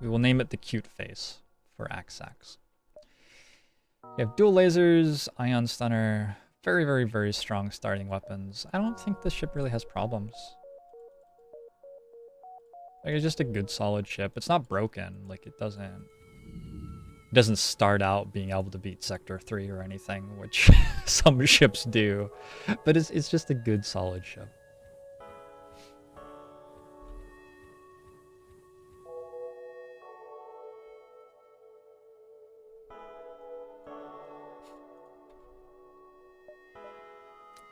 We will name it the cute face for Axax. We have dual lasers, ion stunner, very, very, very strong starting weapons. I don't think this ship really has problems. Like, it's just a good solid ship. It's not broken. Like, it doesn't start out being able to beat Sector 3 or anything, which some ships do. But it's just a good solid ship.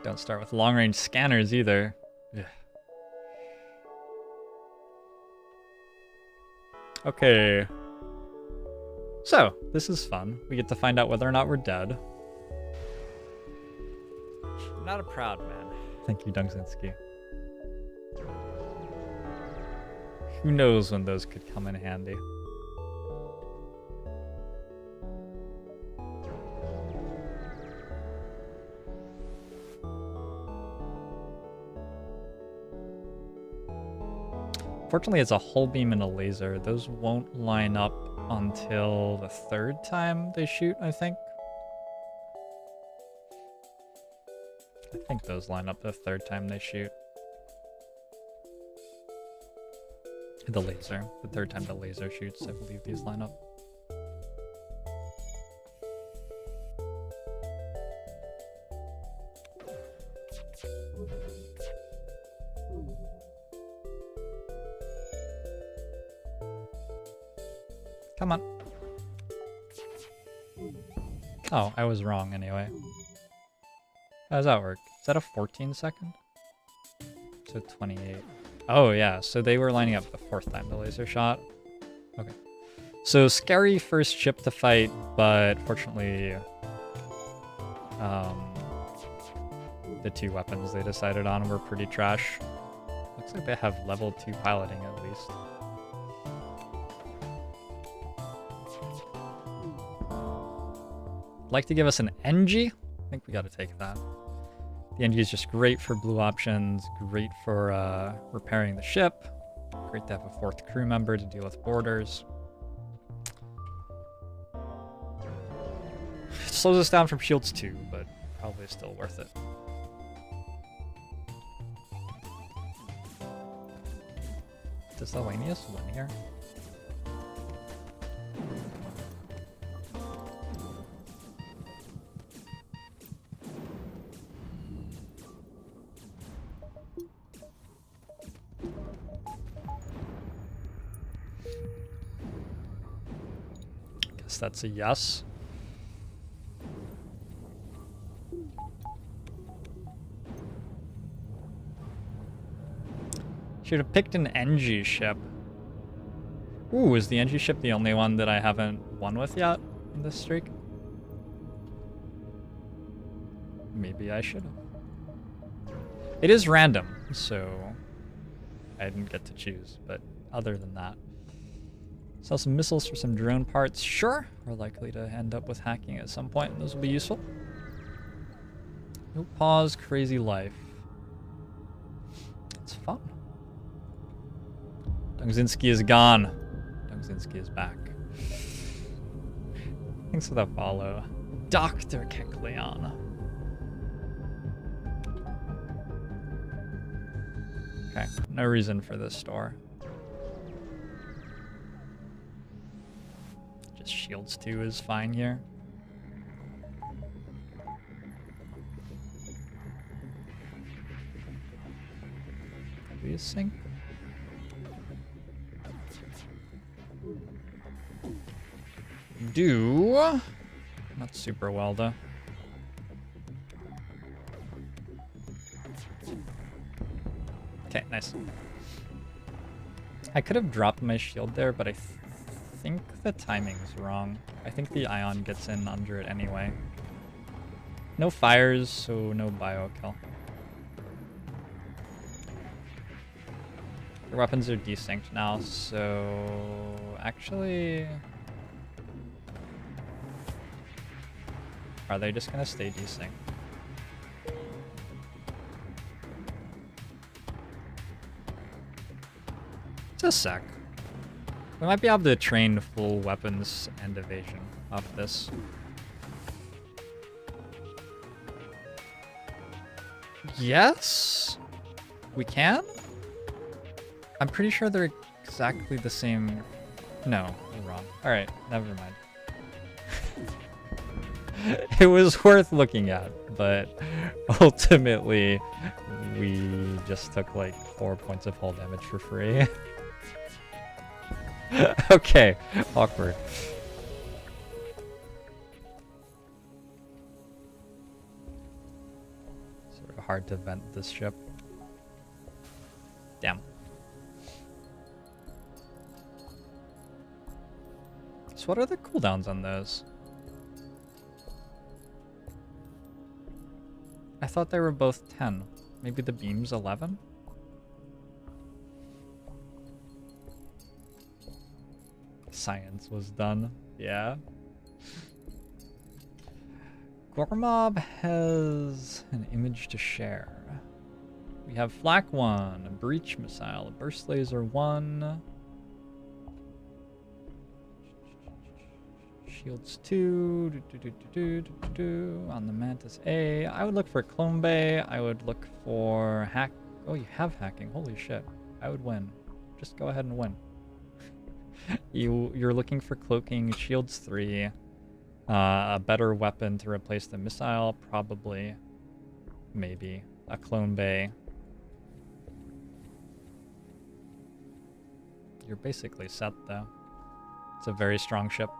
Don't start with long-range scanners either. Ugh. Okay. So, this is fun. We get to find out whether or not we're dead. I'm not a proud man. Thank you, Dungzinski. Who knows when those could come in handy. Fortunately, it's a hull beam and a laser. Those won't line up until the third time they shoot, I think. I think those line up the third time they shoot. The laser. The third time the laser shoots, I believe these line up. Come on. Oh, I was wrong anyway. How does that work? Is that a 14 second? So 28. Oh yeah, so they were lining up the fourth time the laser shot. Okay. So scary first ship to fight, but fortunately the two weapons they decided on were pretty trash. Looks like they have level 2 piloting at least. Like to give us an NG? I think we gotta take that. The NG is just great for blue options, great for repairing the ship, great to have a fourth crew member to deal with boarders. It slows us down from shields too, but probably still worth it. Does Elenius win here? Guess that's a yes. Should have picked an NG ship. Ooh, is the NG ship the only one that I haven't won with yet in this streak? Maybe I should have. It is random, so I didn't get to choose, but other than that. Sell some missiles for some drone parts. Sure, we're likely to end up with hacking at some point, and those will be useful. No pause, crazy life. It's fun. Dungzinski is gone. Dungzinski is back. Thanks for that follow. Dr. Kekleon. Okay, no reason for this store. Just shields 2 is fine here. Do you sync? Do not super well though. Okay, nice. I could have dropped my shield there, but I think the timing's wrong. I think the ion gets in under it anyway. No fires, so no bio kill. Their weapons are desynced now, so actually, are they just gonna stay desynced? Just a sec. We might be able to train full weapons and evasion off this. Yes? We can? I'm pretty sure they're exactly the same. No, you're wrong. Alright, never mind. It was worth looking at, but ultimately we just took like 4 points of hull damage for free. Okay, awkward. Sort of hard to vent this ship. Damn. So what are the cooldowns on those? I thought they were both 10. Maybe the beam's 11? Science was done. Yeah. Gormob has an image to share. We have Flak 1, a Breach Missile, a Burst Laser 1. Shields 2, on the Mantis A. I would look for Clone Bay. I would look for hack. Oh, you have hacking. Holy shit. I would win. Just go ahead and win. You're looking for cloaking, shields 3, a better weapon to replace the missile, probably, maybe, a Clone Bay. You're basically set though. It's a very strong ship.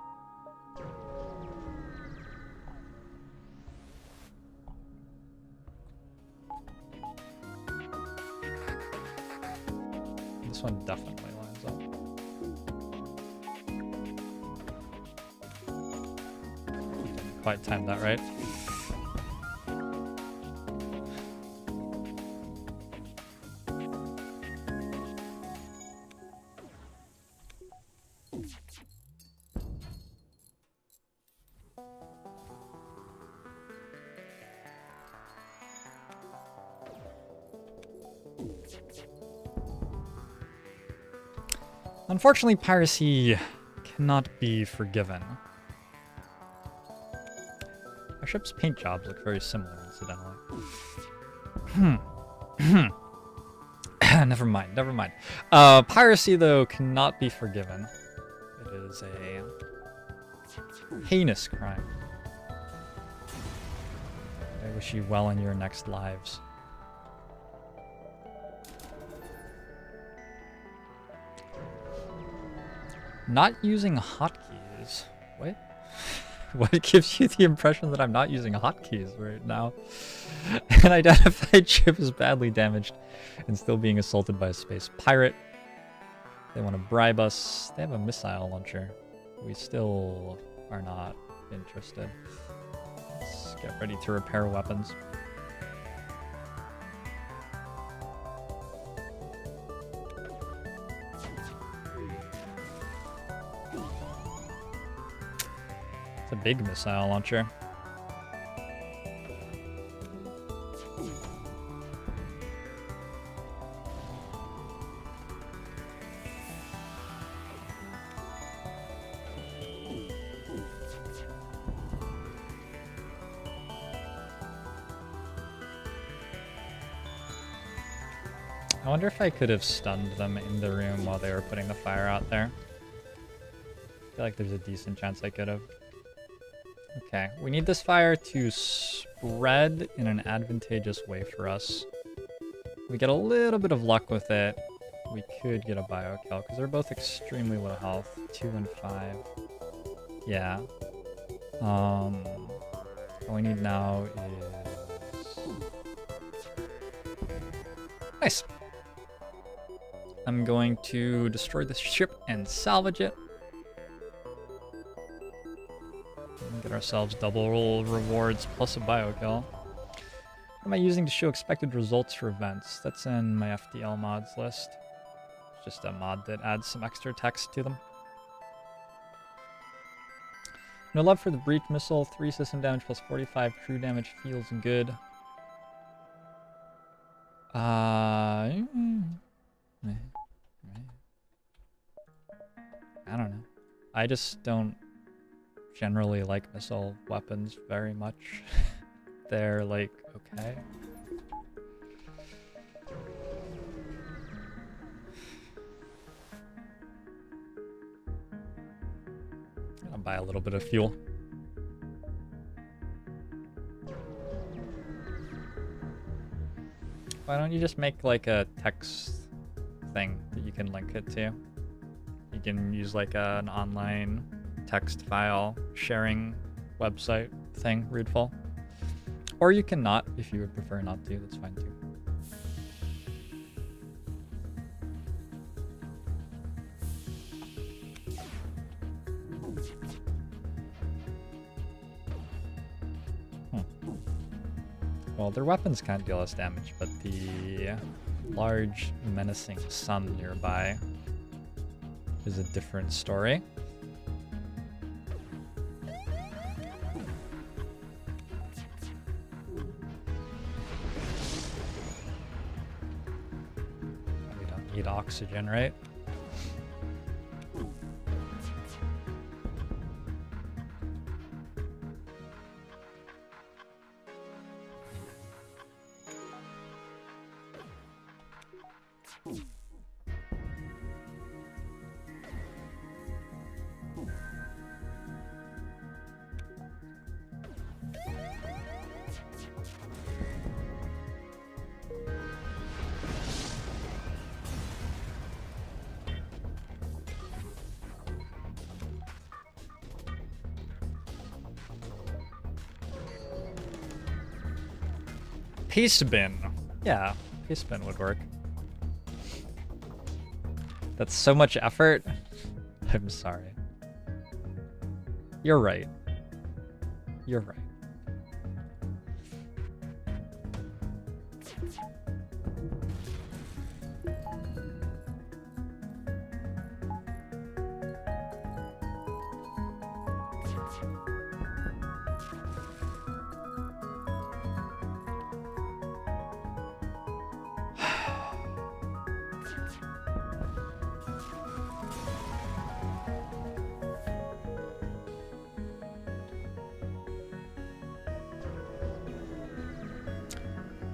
This one definitely lines up. Didn't quite time that right. Unfortunately, piracy cannot be forgiven. Our ship's paint jobs look very similar, incidentally. Never mind, never mind. Piracy, though, cannot be forgiven. It is a heinous crime. I wish you well in your next lives. Not using hotkeys. What? What gives you the impression that I'm not using hotkeys right now? An identified ship is badly damaged and still being assaulted by a space pirate. They want to bribe us. They have a missile launcher. We still are not interested. Let's get ready to repair weapons. It's a big missile launcher. I wonder if I could have stunned them in the room while they were putting the fire out there. I feel like there's a decent chance I could have. Okay, we need this fire to spread in an advantageous way for us. If we get a little bit of luck with it, we could get a bio kill, because they're both extremely low health. 2 and 5. Yeah. All we need now is... Nice! I'm going to destroy this ship and salvage it. Get ourselves double rewards plus a bio kill. What am I using to show expected results for events? That's in my FTL mods list. It's just a mod that adds some extra text to them. No love for the breach missile. 3 system damage plus 45 crew damage feels good. I just don't generally like missile weapons very much. They're like, okay. I'll buy a little bit of fuel. Why don't you just make like a text thing that you can link it to? You can use like an online text file sharing website thing, Rudeful. Or you can not, if you would prefer not to, that's fine too. Well, their weapons can't deal us damage, but the large menacing sun nearby is a different story. We don't need oxygen, right? Peace bin. Yeah, peace bin would work. That's so much effort. I'm sorry. You're right. You're right.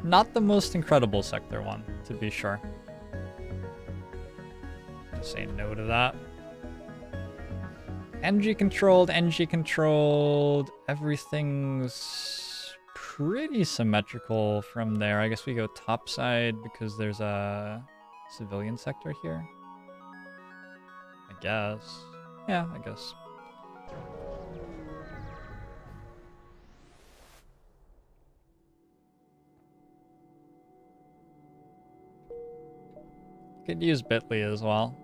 Not the most incredible Sector 1, to be sure. Say no to that. NG controlled, everything's pretty symmetrical from there. I guess we go topside because there's a civilian sector here. I guess. Yeah, I guess. Could use Bitly as well.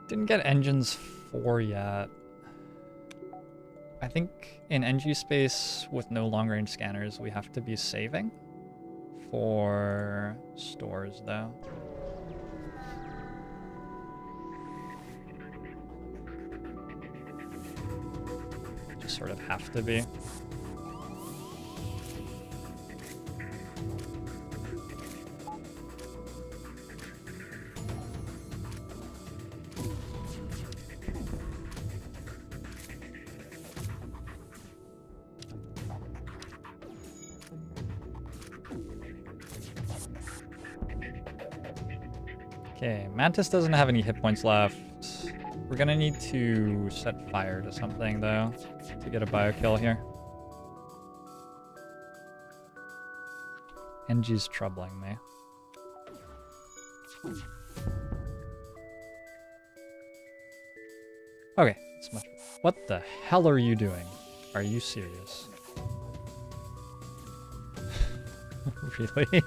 Didn't get engines 4 yet. I think in NG space with no long range scanners, we have to be saving for stores though. Just sort of have to be. Okay, Mantis doesn't have any hit points left. We're gonna need to set fire to something though to get a bio kill here. NG's troubling me. Okay, it's much better. What the hell are you doing? Are you serious? Really?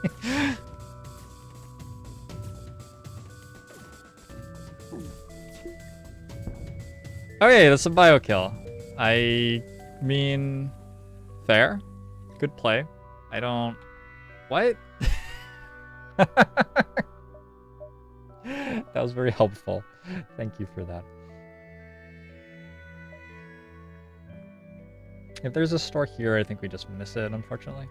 Okay, that's a bio kill. I mean, fair. Good play. I don't... What? That was very helpful. Thank you for that. If there's a store here, I think we just miss it, unfortunately.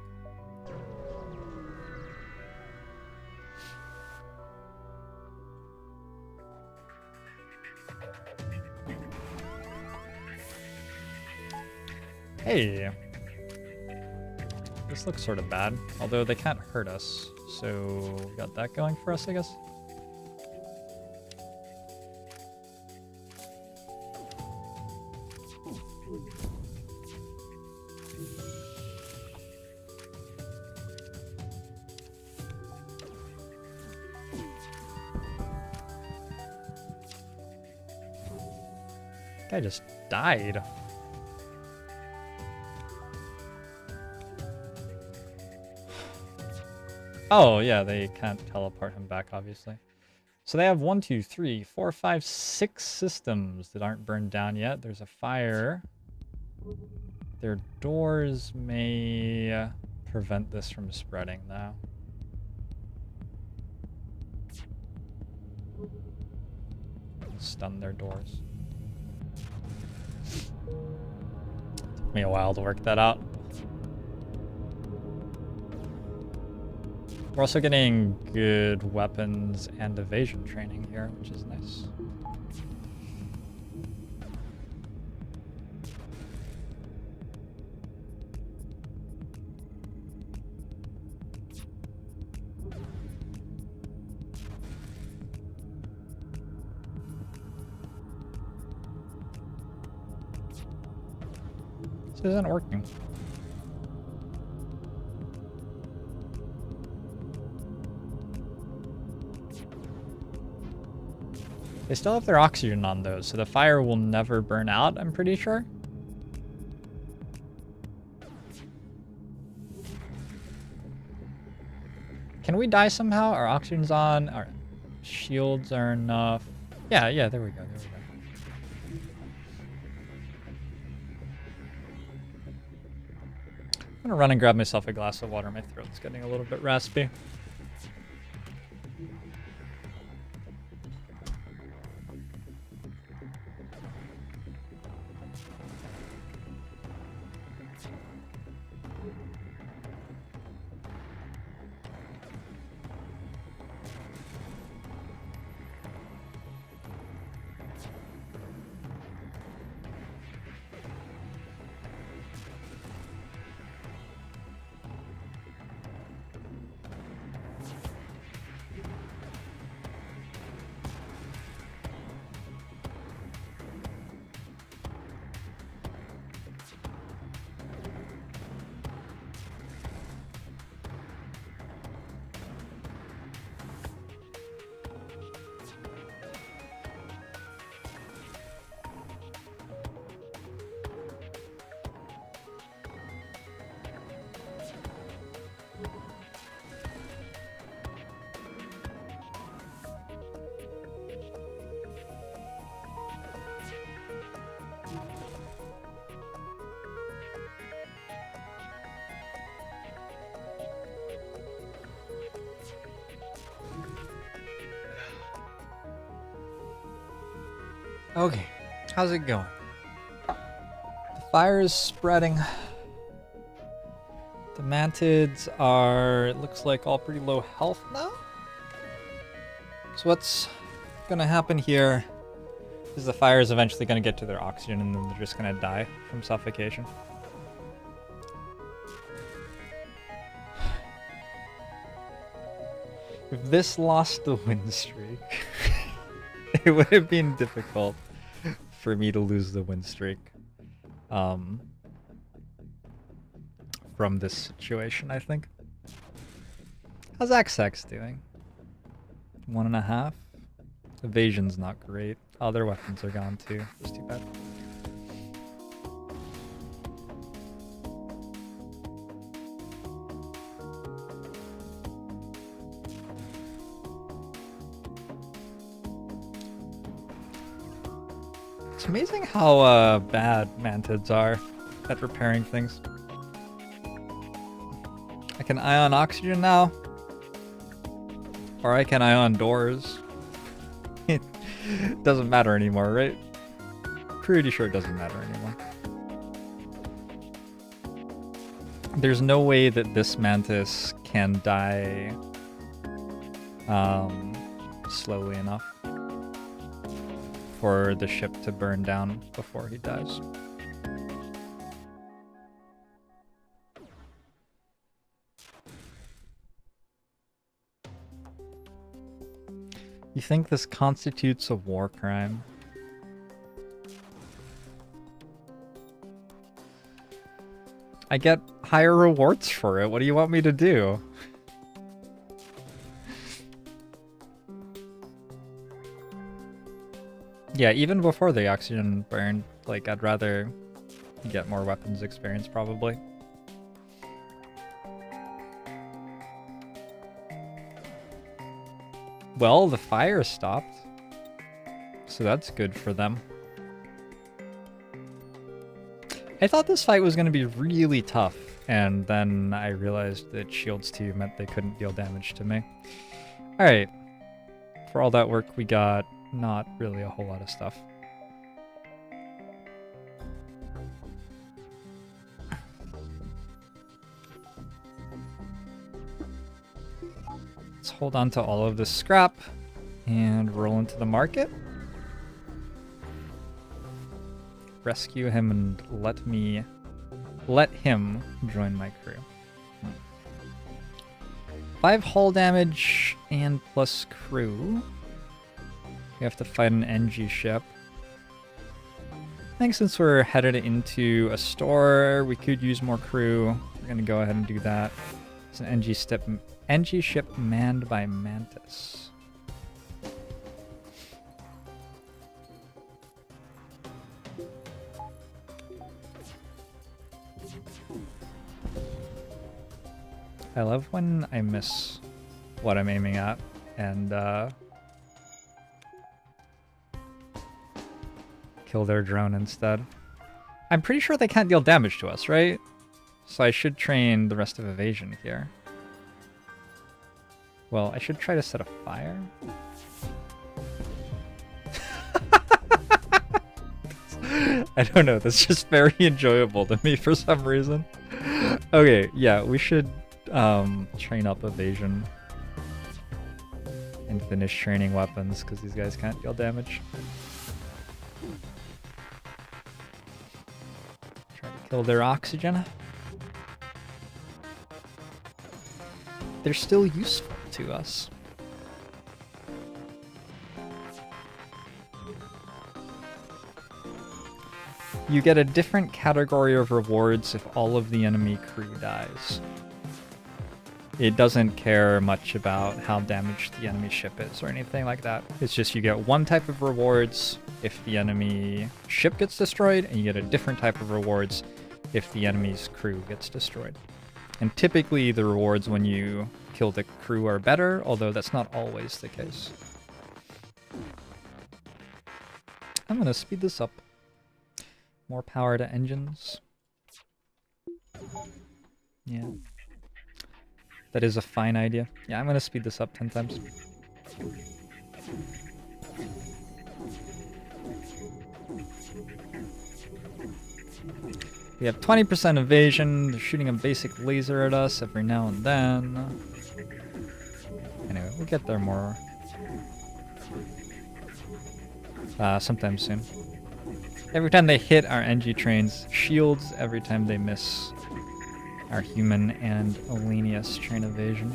Hey! This looks sort of bad, although they can't hurt us, so we got that going for us, I guess. Guy just died. Oh, yeah, they can't teleport him back, obviously. So they have 1, 2, 3, 4, 5, 6 systems that aren't burned down yet. There's a fire. Their doors may prevent this from spreading, though. Stun their doors. Took me a while to work that out. We're also getting good weapons and evasion training here, which is nice. This isn't working. They still have their oxygen on those, so the fire will never burn out, I'm pretty sure. Can we die somehow? Our oxygen's on, our shields are enough. Yeah, there we go, there we go. I'm gonna run and grab myself a glass of water. My throat's getting a little bit raspy. Okay, how's it going? The fire is spreading. The mantids are, it looks like, all pretty low health now. So what's gonna happen here is the fire is eventually gonna get to their oxygen and then they're just gonna die from suffocation. If this lost the win streak, it would have been difficult for me to lose the win streak from this situation, I think. How's XX doing? 1.5? Evasion's not great. Other weapons are gone too. It's too bad. It's amazing how bad mantids are at repairing things. I can ion oxygen now. Or I can ion doors. It doesn't matter anymore, right? Pretty sure it doesn't matter anymore. There's no way that this mantis can die slowly enough for the ship to burn down before he dies. You think this constitutes a war crime? I get higher rewards for it. What do you want me to do? Yeah, even before the oxygen burn, like, I'd rather get more weapons experience, probably. Well, the fire stopped, so that's good for them. I thought this fight was going to be really tough, and then I realized that shields 2 meant they couldn't deal damage to me. Alright, for all that work we got not really a whole lot of stuff. Let's hold on to all of this scrap and roll into the market. Rescue him and let him join my crew. 5 hull damage and plus crew. We have to fight an NG ship. I think since we're headed into a store, we could use more crew. We're gonna go ahead and do that. It's an NG ship manned by Mantis. I love when I miss what I'm aiming at and kill their drone instead. I'm pretty sure they can't deal damage to us, right? So I should train the rest of evasion here. Well, I should try to set a fire. I don't know, that's just very enjoyable to me for some reason. Okay, yeah, we should train up evasion and finish training weapons because these guys can't deal damage. Try to kill their oxygen. They're still useful to us. You get a different category of rewards if all of the enemy crew dies. It doesn't care much about how damaged the enemy ship is or anything like that. It's just you get one type of rewards if the enemy ship gets destroyed, and you get a different type of rewards if the enemy's crew gets destroyed. And typically the rewards when you kill the crew are better, although that's not always the case. I'm gonna speed this up. More power to engines. Yeah. That is a fine idea. Yeah, I'm gonna speed this up 10 times. We have 20% evasion. They're shooting a basic laser at us every now and then. Anyway, we'll get there more sometime soon. Every time they hit our NG trains, shields every time they miss our human and Alenius train evasion.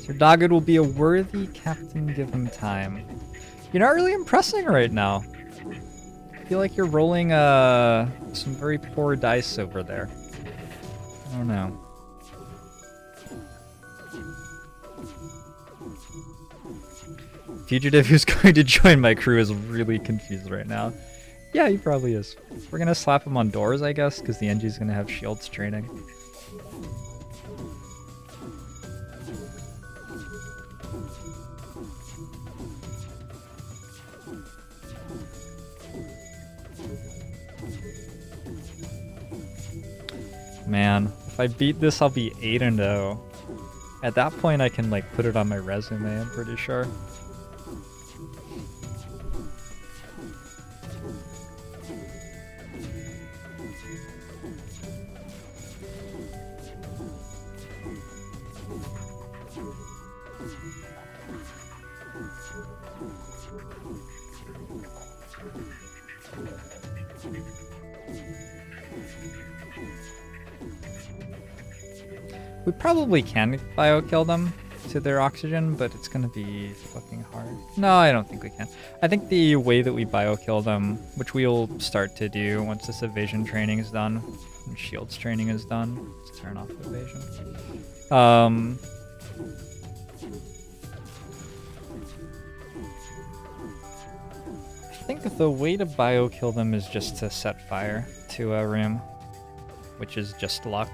Sir Dogged will be a worthy captain, give him time. You're not really impressing right now. I feel like you're rolling some very poor dice over there. I don't know. Fugitive who's going to join my crew is really confused right now. Yeah, he probably is. We're gonna slap him on doors, I guess, because the NG's gonna have shields training. Man, if I beat this, I'll be 8-0. At that point, I can like put it on my resume, I'm pretty sure. We probably can biokill them to their oxygen, but it's gonna be fucking hard. No, I don't think we can. I think the way that we biokill them, which we'll start to do once this evasion training is done, and shields training is done. Let's turn off evasion. I think the way to biokill them is just to set fire to a room, which is just luck.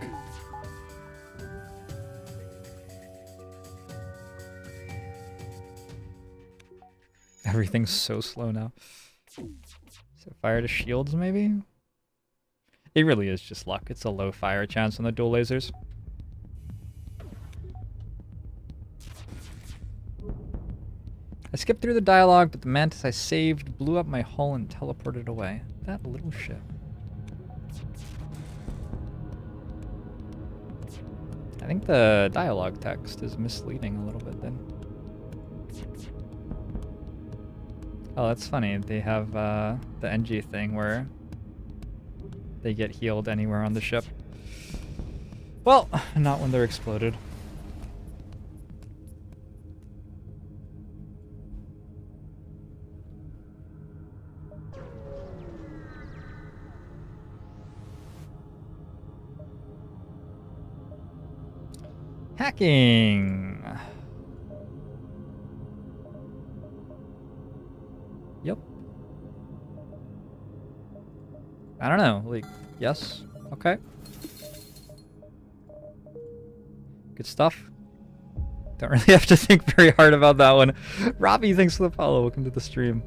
Everything's so slow now. Set fire to shields, maybe? It really is just luck. It's a low fire chance on the dual lasers. I skipped through the dialogue, but the mantis I saved blew up my hull and teleported away. That little ship. I think the dialogue text is misleading a little bit then. Oh, that's funny. They have the NG thing where they get healed anywhere on the ship. Well, not when they're exploded. Hacking! Yep. I don't know, like, yes, okay. Good stuff. Don't really have to think very hard about that one. Robbie, thanks for the follow. Welcome to the stream.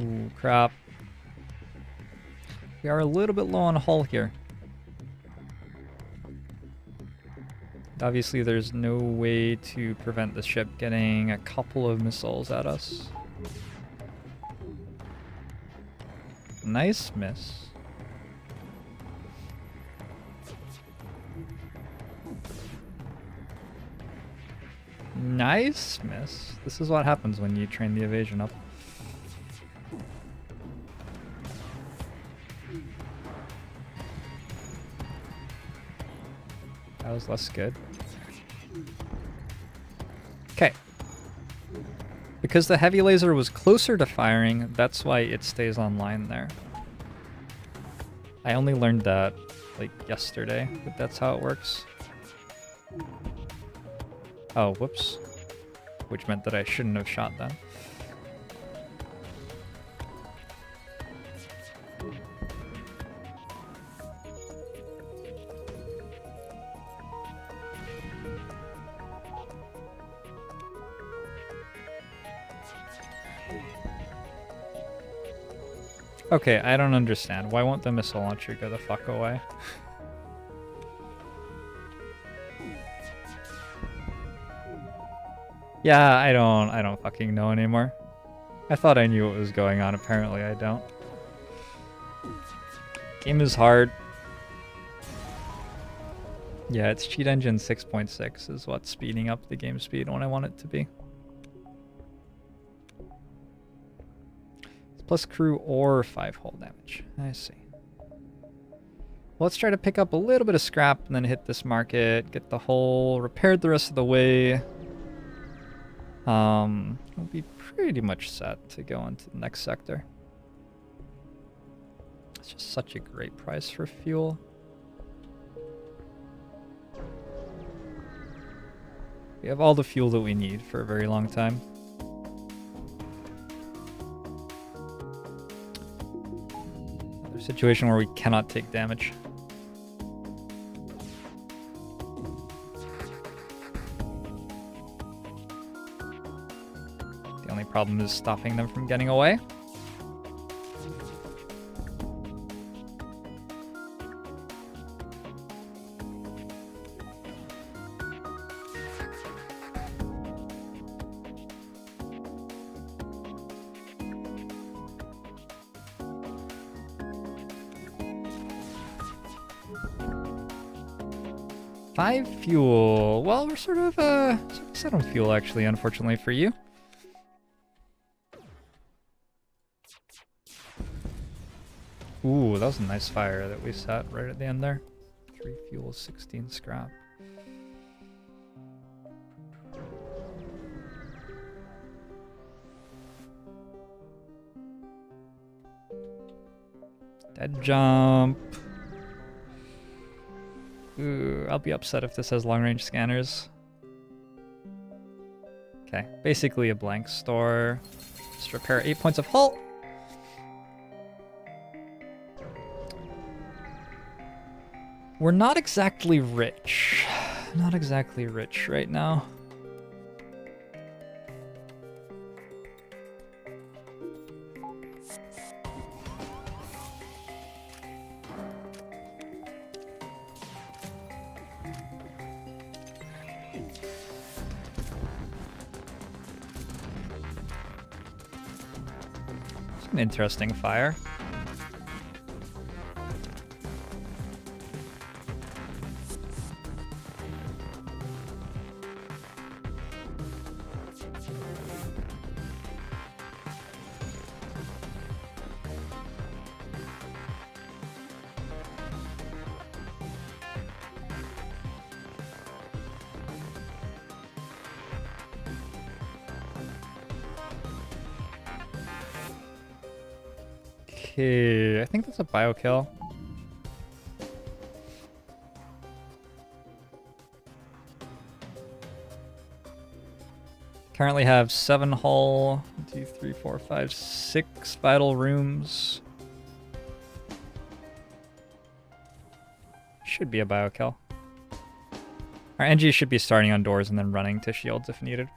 Ooh, crap. We are a little bit low on hull here. Obviously, there's no way to prevent the ship getting a couple of missiles at us. Nice miss. Nice miss. This is what happens when you train the evasion up. That was less good. Okay. Because the heavy laser was closer to firing, that's why it stays online there. I only learned that like yesterday, but that's how it works. Oh, whoops. Which meant that I shouldn't have shot them. Okay, I don't understand. Why won't the missile launcher go the fuck away? Yeah, I don't fucking know anymore. I thought I knew what was going on. Apparently I don't. Game is hard. Yeah, it's cheat engine 6.6 is what's speeding up the game speed when I want it to be. Plus crew or 5 hull damage. I see. Well, let's try to pick up a little bit of scrap and then hit this market, get the hull repaired the rest of the way. We'll be pretty much set to go into the next sector. It's just such a great price for fuel. We have all the fuel that we need for a very long time. Situation where we cannot take damage. The only problem is stopping them from getting away. Five fuel. Well, we're sort of set on fuel, actually, unfortunately for you. Ooh, that was a nice fire that we set right at the end there. 3 fuel, 16 scrap. Dead jump. Ooh, I'll be upset if this has long-range scanners. Okay, basically a blank store. Just repair 8 points of hull. We're not exactly rich. Not exactly rich right now. It's an interesting fire. Okay, I think that's a bio kill. Currently have 7 hull, 1, 2, 3, 4, 5, 6 vital rooms. Should be a bio kill. Our NG should be starting on doors and then running to shields if needed.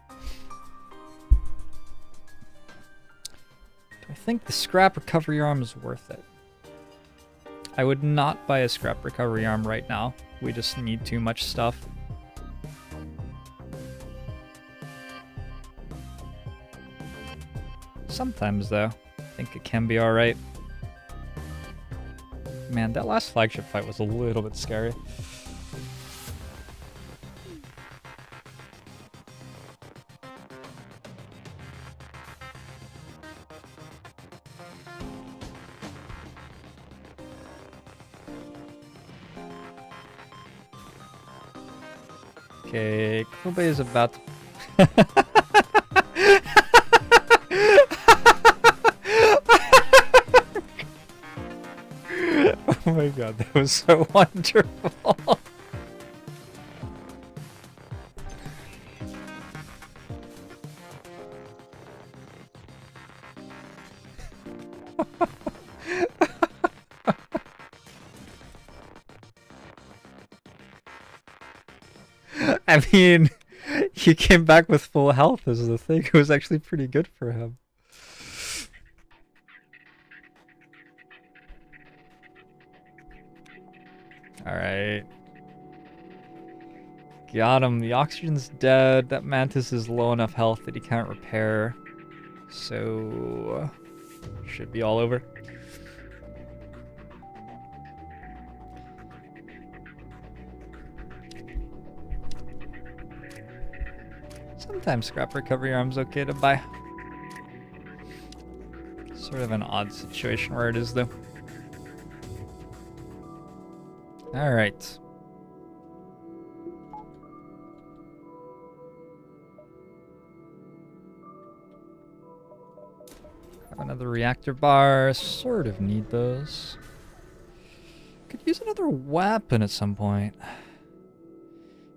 I think the scrap recovery arm is worth it. I would not buy a scrap recovery arm right now. We just need too much stuff. Sometimes, though, I think it can be alright. Man, that last flagship fight was a little bit scary. Okay, Kobe is about to... Oh my god, that was so wonderful. I mean, he came back with full health is the thing. It was actually pretty good for him. Alright. Got him. The oxygen's dead. That mantis is low enough health that he can't repair. So... should be all over. Sometimes scrap recovery arm's okay to buy. Sort of an odd situation where it is, though. Alright. Have another reactor bar. Sort of need those. Could use another weapon at some point.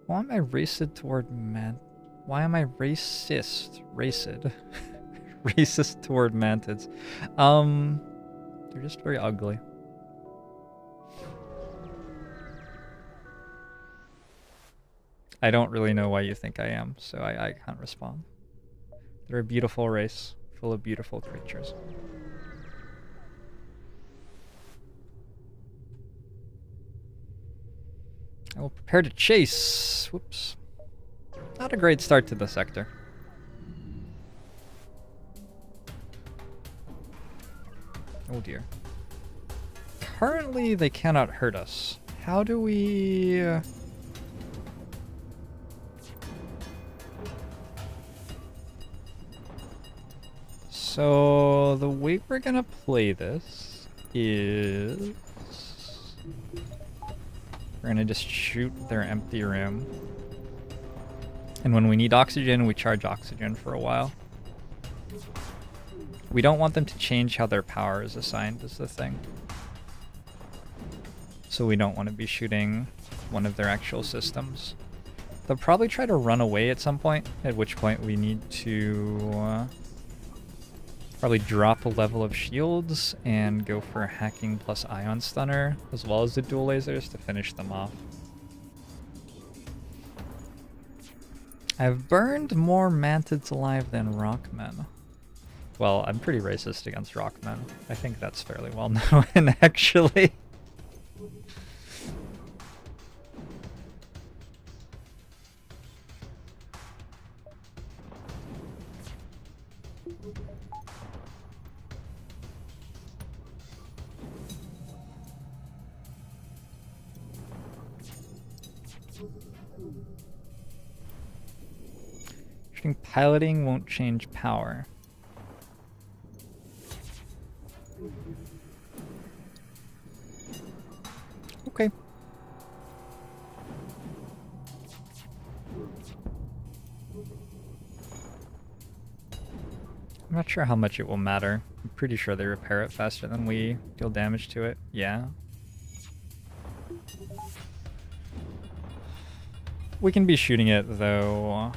Why am I racist toward man? Why am I racist? Racist toward mantids. They're just very ugly. I don't really know why you think I am, so I can't respond. They're a beautiful race, full of beautiful creatures. I will prepare to chase. Whoops. Not a great start to the sector. Oh dear. Currently, they cannot hurt us. How do we... So, the way we're gonna play this is we're gonna just shoot their empty room. And when we need oxygen, we charge oxygen for a while. We don't want them to change how their power is assigned is the thing. So we don't want to be shooting one of their actual systems. They'll probably try to run away at some point, at which point we need to probably drop a level of shields and go for hacking plus ion stunner, as well as the dual lasers to finish them off. I've burned more mantids alive than rockmen. Well, I'm pretty racist against rockmen. I think that's fairly well known, actually. Piloting won't change power. Okay. I'm not sure how much it will matter. I'm pretty sure they repair it faster than we deal damage to it. Yeah. We can be shooting it though.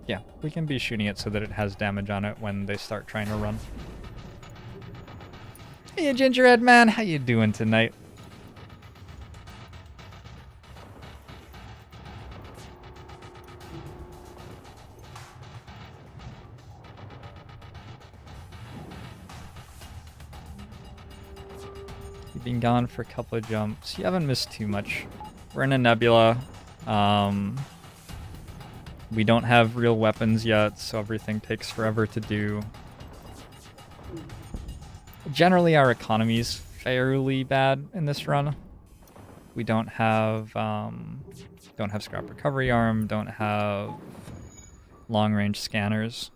Yeah, we can be shooting it so that it has damage on it when they start trying to run. Hey, Gingerhead Man, how you doing tonight? You've been gone for a couple of jumps. You haven't missed too much. We're in a nebula. We don't have real weapons yet, so everything takes forever to do. Generally, our economy's fairly bad in this run. We don't have scrap recovery arm, don't have long-range scanners.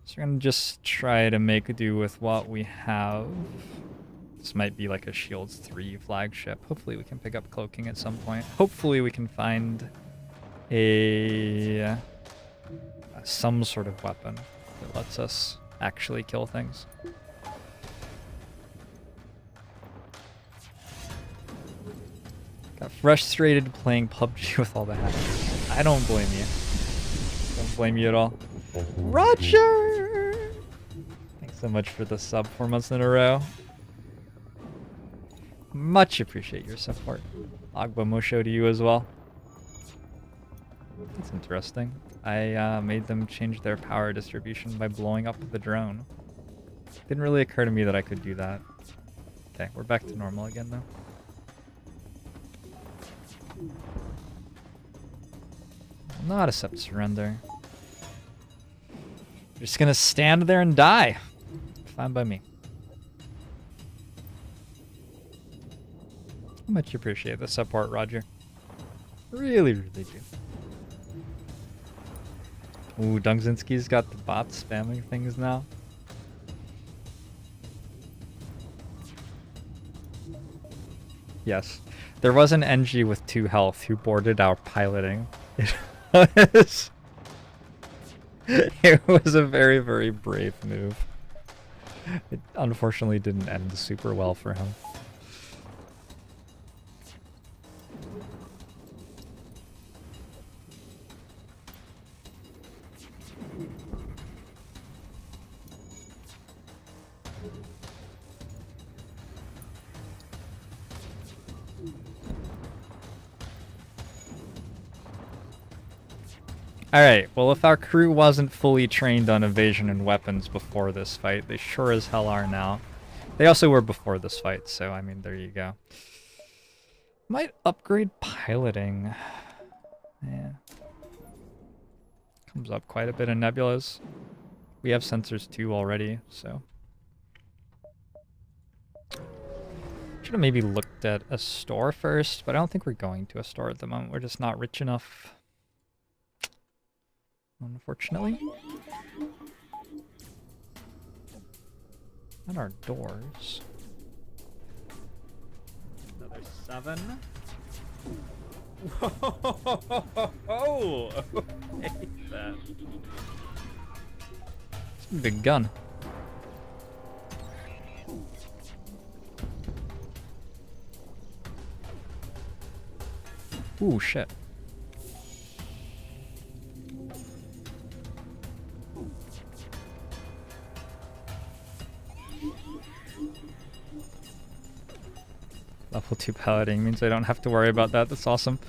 So we're gonna just try to make do with what we have. This might be like a Shields 3 flagship. Hopefully we can pick up cloaking at some point. Hopefully we can find some sort of weapon that lets us actually kill things. Got frustrated playing PUBG with all the hackers. I don't blame you. Don't blame you at all. Roger! Thanks so much for the sub 4 months in a row. Much appreciate your support. Agba Mosho to you as well. That's interesting. I made them change their power distribution by blowing up the drone. Didn't really occur to me that I could do that. Okay, we're back to normal again though. I'll not accept surrender. We're just gonna stand there and die. Fine by me. Much appreciate the support, Roger. Really, really do. Ooh, Dungzinski's got the bots spamming things now. Yes. There was an NG with 2 health who boarded our piloting. It was a very, very brave move. It unfortunately didn't end super well for him. Alright, well if our crew wasn't fully trained on evasion and weapons before this fight, they sure as hell are now. They also were before this fight, so I mean, there you go. Might upgrade piloting. Yeah. Comes up quite a bit in nebulas. We have sensors too already, so. Should have maybe looked at a store first, but I don't think we're going to a store at the moment. We're just not rich enough. Unfortunately. And our doors. Another 7. Whoa! I hate that. It's a big gun. Ooh, shit. Level 2 piloting means I don't have to worry about that. That's awesome.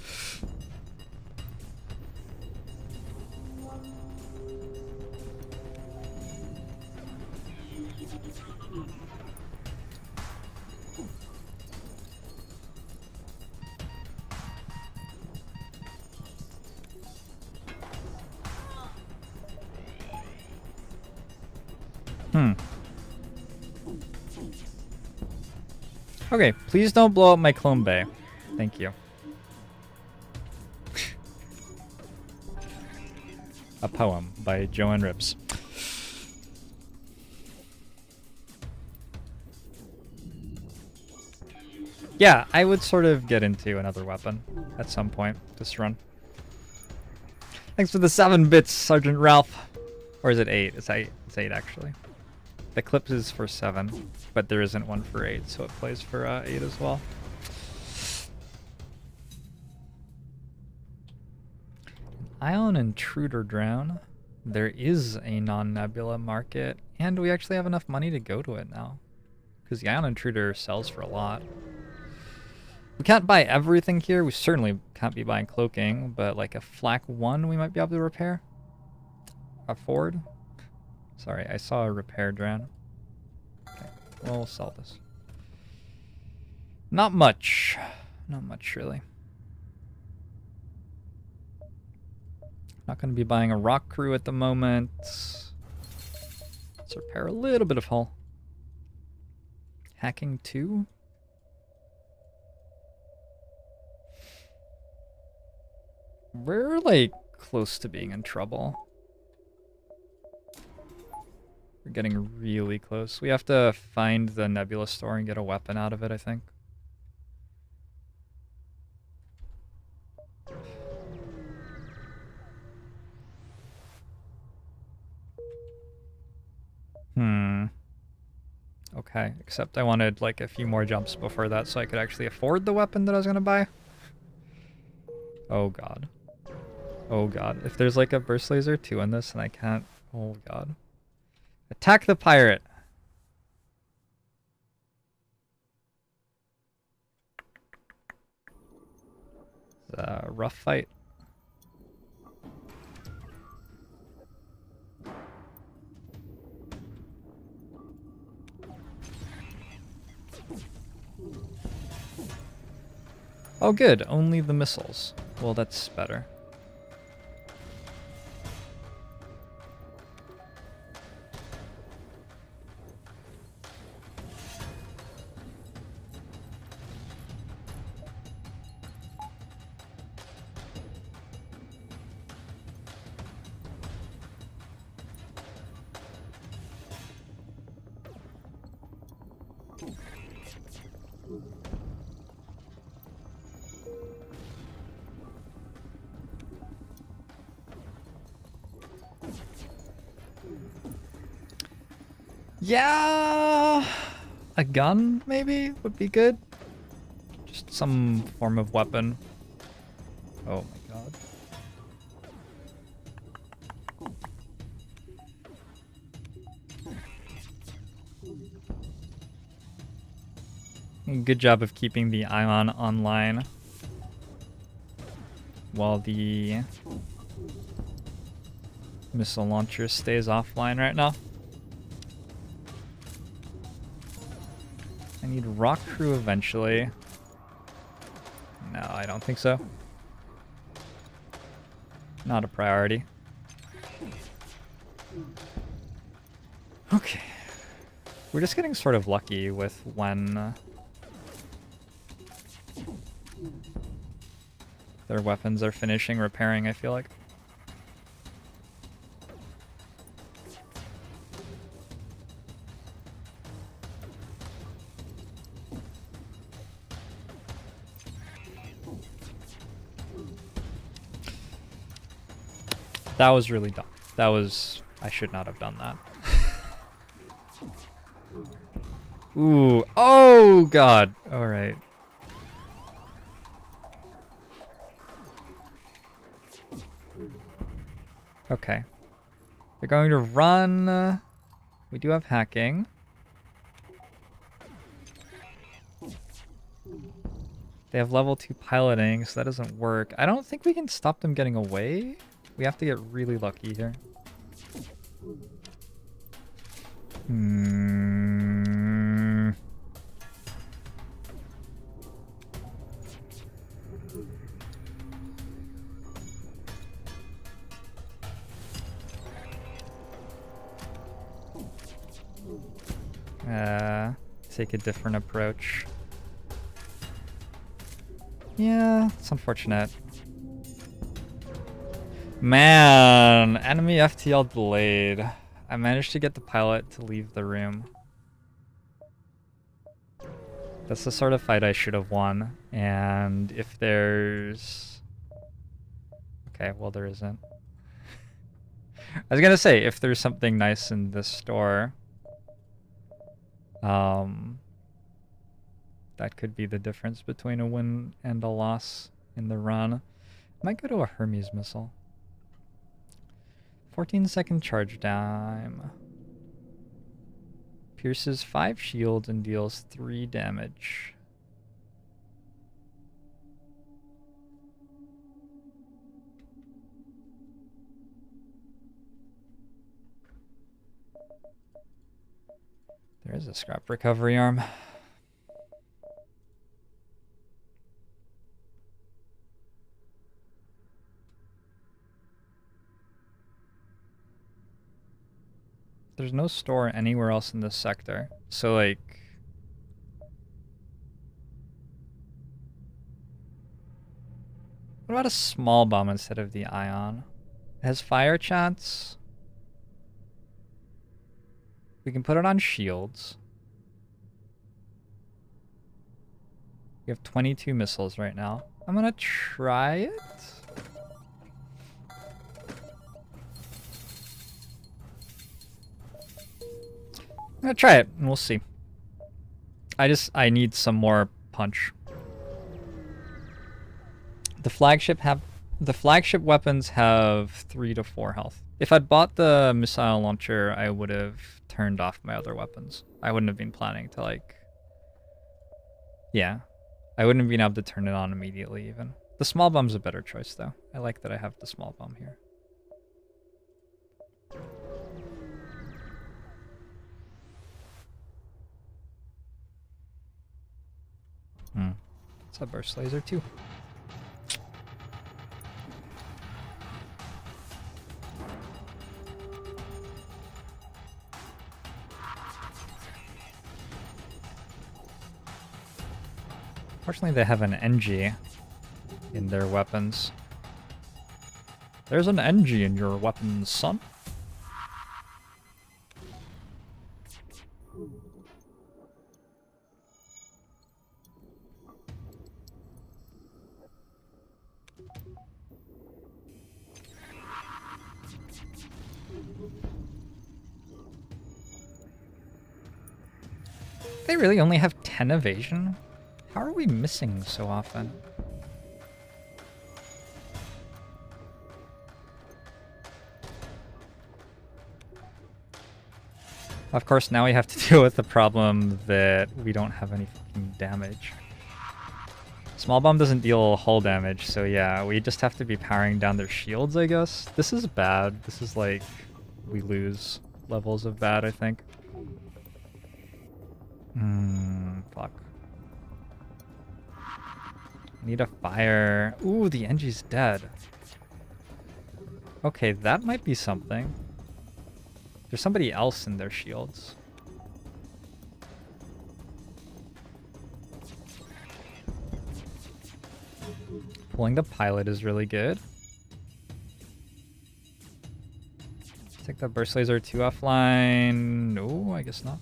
Okay, please don't blow up my clone bay. Thank you. A poem by Joanne Rips. Yeah, I would sort of get into another weapon at some point this run. Thanks for the 7 bits, Sergeant Ralph. Or is it 8? It's 8. It's 8 actually. The clip is for 7, but there isn't one for 8, so it plays for 8 as well. Ion Intruder Drone. There is a non-nebula market, and we actually have enough money to go to it now. Because the Ion Intruder sells for a lot. We can't buy everything here. We certainly can't be buying cloaking, but like a Flak 1 we might be able to repair. Afford. Sorry, I saw a repair drone. Okay, we'll sell this. Not much. Not much, really. Not going to be buying a rock crew at the moment. Let's repair a little bit of hull. Hacking 2? We're, like, close to being in trouble. We're getting really close. We have to find the nebula store and get a weapon out of it, I think. Okay, except I wanted like a few more jumps before that so I could actually afford the weapon that I was gonna buy. Oh god. Oh god. If there's like a burst laser 2 in this and I can't... Oh god. Attack the pirate! It's a rough fight. Oh good, only the missiles. Well, that's better. Yeah, a gun maybe would be good. Just some form of weapon. Oh my god. Good job of keeping the ion online while the missile launcher stays offline right now. I need rock crew eventually. No, I don't think so. Not a priority. Okay. We're just getting sort of lucky with when Their weapons are finishing repairing, I feel like. That was really dumb. That was... I should not have done that. Ooh. Oh, God. All right. Okay. They're going to run. We do have hacking. They have level 2 piloting, so that doesn't work. I don't think we can stop them getting away. We have to get really lucky here. Take a different approach. Yeah, it's unfortunate. Man, enemy FTL delayed. I managed to get the pilot to leave the room. That's the sort of fight I should have won. And if there's... Okay, well there isn't. I was gonna say, if there's something nice in this store... that could be the difference between a win and a loss in the run. Might go to a Hermes missile. 14-second charge time. Pierces 5 shields and deals 3 damage. There is a scrap recovery arm. There's no store anywhere else in this sector. So, like... What about a small bomb instead of the ion? It has fire chance. We can put it on shields. We have 22 missiles right now. I'm gonna try it. I'm gonna try it, and we'll see. I need some more punch. The flagship weapons have 3 to 4 health. If I'd bought the missile launcher, I would have turned off my other weapons. I wouldn't have been planning to, like... Yeah. I wouldn't have been able to turn it on immediately, even. The small bomb's a better choice, though. I like that I have the small bomb here. It's a burst laser, too. Fortunately, they have an NG in their weapons. There's an NG in your weapons, son. They really only have 10 evasion? How are we missing so often? Of course, now we have to deal with the problem that we don't have any fucking damage. Small bomb doesn't deal hull damage, so yeah, we just have to be powering down their shields, I guess. This is bad. This is like, we lose levels of bad, I think. Fuck. Need a fire. Ooh, the NG's dead. Okay, that might be something. There's somebody else in their shields. Pulling the pilot is really good. Take the burst laser 2 offline. No, I guess not.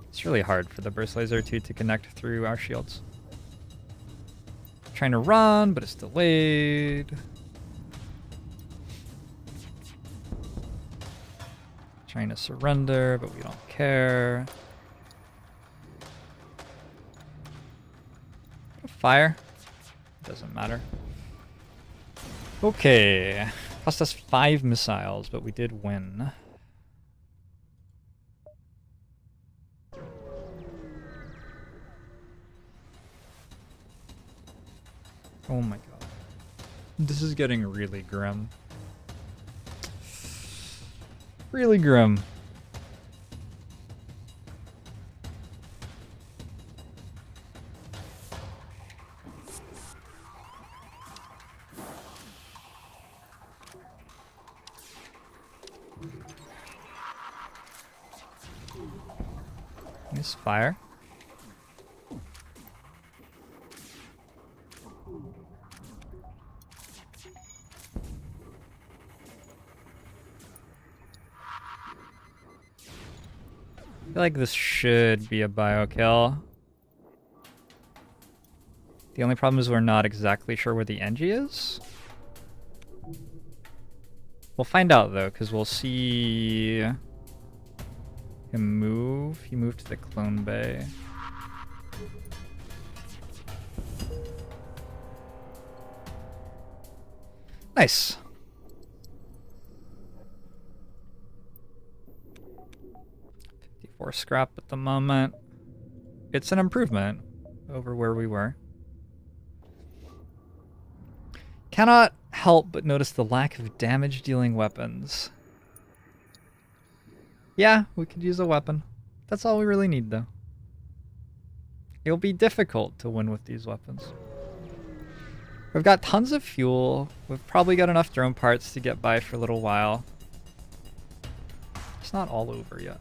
It's really hard for the burst laser 2 to connect through our shields. Trying to run, but it's delayed. Trying to surrender, but we don't care. Fire. Doesn't matter. Okay. Cost us 5 missiles, but we did win. Oh my god. This is getting really grim. Really grim. Nice fire. I feel like this should be a bio kill. The only problem is we're not exactly sure where the NG is. We'll find out though, because we'll see him move. He moved to the clone bay. Nice. Scrap at the moment. It's an improvement over where we were. Cannot help but notice the lack of damage dealing weapons. Yeah, we could use a weapon. That's all we really need though. It'll be difficult to win with these weapons. We've got tons of fuel. We've probably got enough drone parts to get by for a little while. It's not all over yet.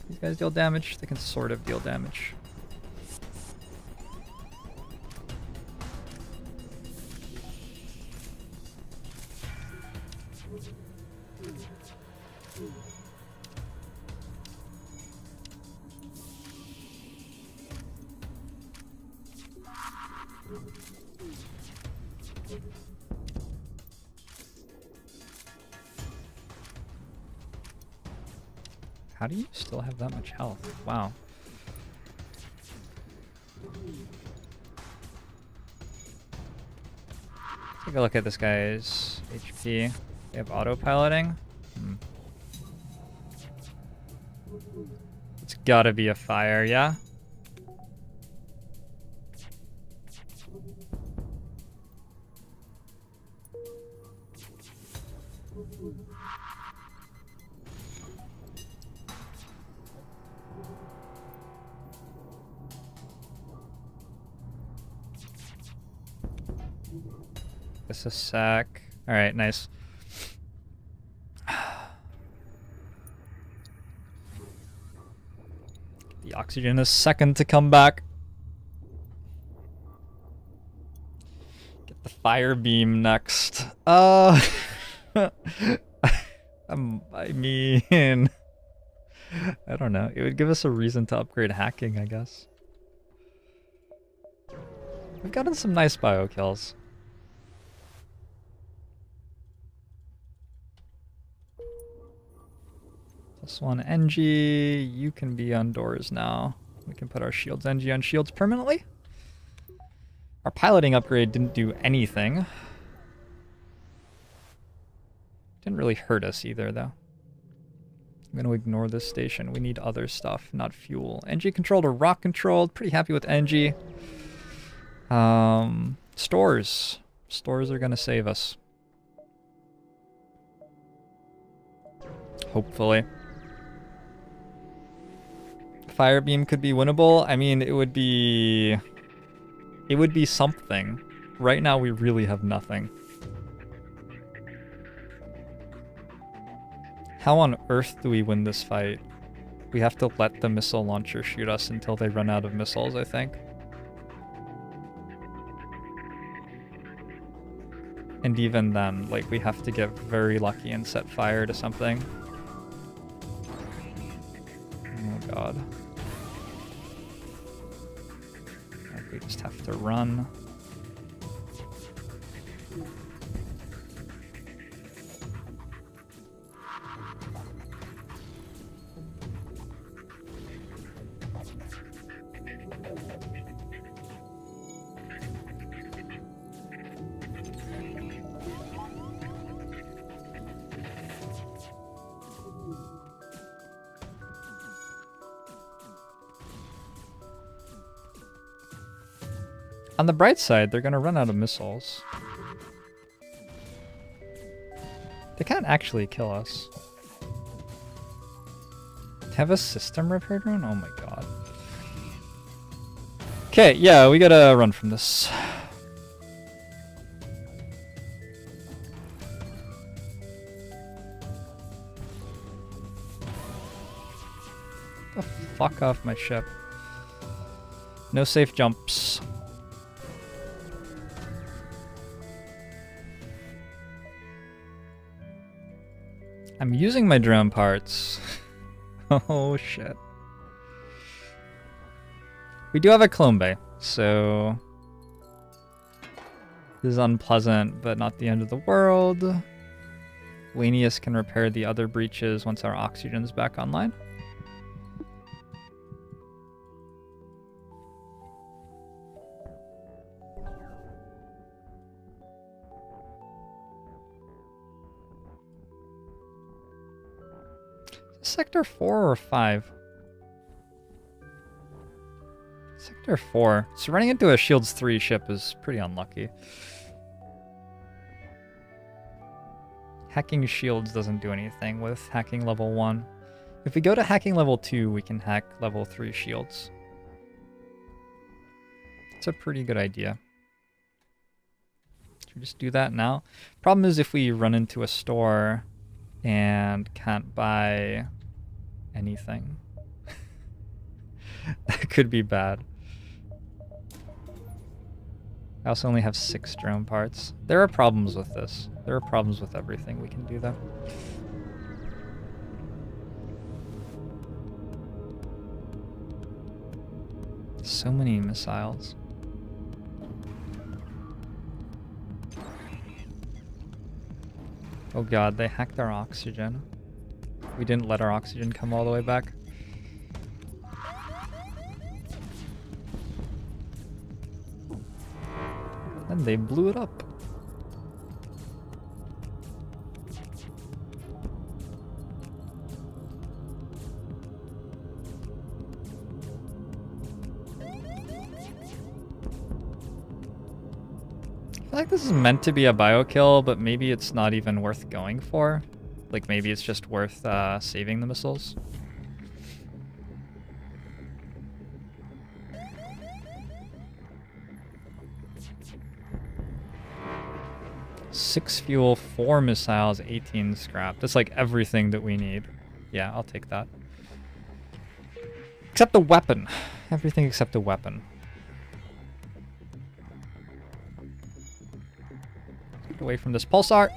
These guys deal damage, they can sort of deal damage. How do you still have that much health? Wow. Take a look at this guy's HP. They have autopiloting. It's gotta be a fire, yeah? Just a sec. All right, nice. The oxygen is second to come back. Get the fire beam next. I mean, I don't know. It would give us a reason to upgrade hacking, I guess. We've gotten some nice bio kills. Plus 1 NG, you can be on doors now. We can put our shields NG on shields permanently. Our piloting upgrade didn't do anything. Didn't really hurt us either though. I'm going to ignore this station. We need other stuff, not fuel. NG controlled or rock controlled. Pretty happy with NG. Stores. Stores are going to save us. Hopefully. Fire beam could be winnable. I mean, it would be something. Right now we really have nothing. How on earth do we win this fight? We have to let the missile launcher shoot us until they run out of missiles, I think. And even then, like, we have to get very lucky and set fire to something. Oh god. Like, we just have to run. On the bright side, they're gonna run out of missiles. They can't actually kill us. Have a system repair drone? Oh my god. Okay, yeah, we gotta run from this. The fuck off my ship. No safe jumps. I'm using my drone parts. Oh shit. We do have a clone bay, so this is unpleasant, but not the end of the world. Lanius can repair the other breaches once our oxygen's back online. Sector 4 or 5? Sector 4. So running into a Shields 3 ship is pretty unlucky. Hacking shields doesn't do anything with hacking level 1. If we go to hacking level 2, we can hack level 3 shields. It's a pretty good idea. Should we just do that now? Problem is if we run into a store and can't buy anything. That could be bad. I also only have 6 drone parts. There are problems with this. There are problems with everything we can do though. So many missiles. Oh god, they hacked our oxygen. We didn't let our oxygen come all the way back. And they blew it up. I feel like this is meant to be a bio kill, but maybe it's not even worth going for. Like, maybe it's just worth saving the missiles. Six fuel, 4 missiles, 18 scrap. That's like everything that we need. Yeah, I'll take that. Except the weapon. Everything except the weapon. Get away from this pulsar.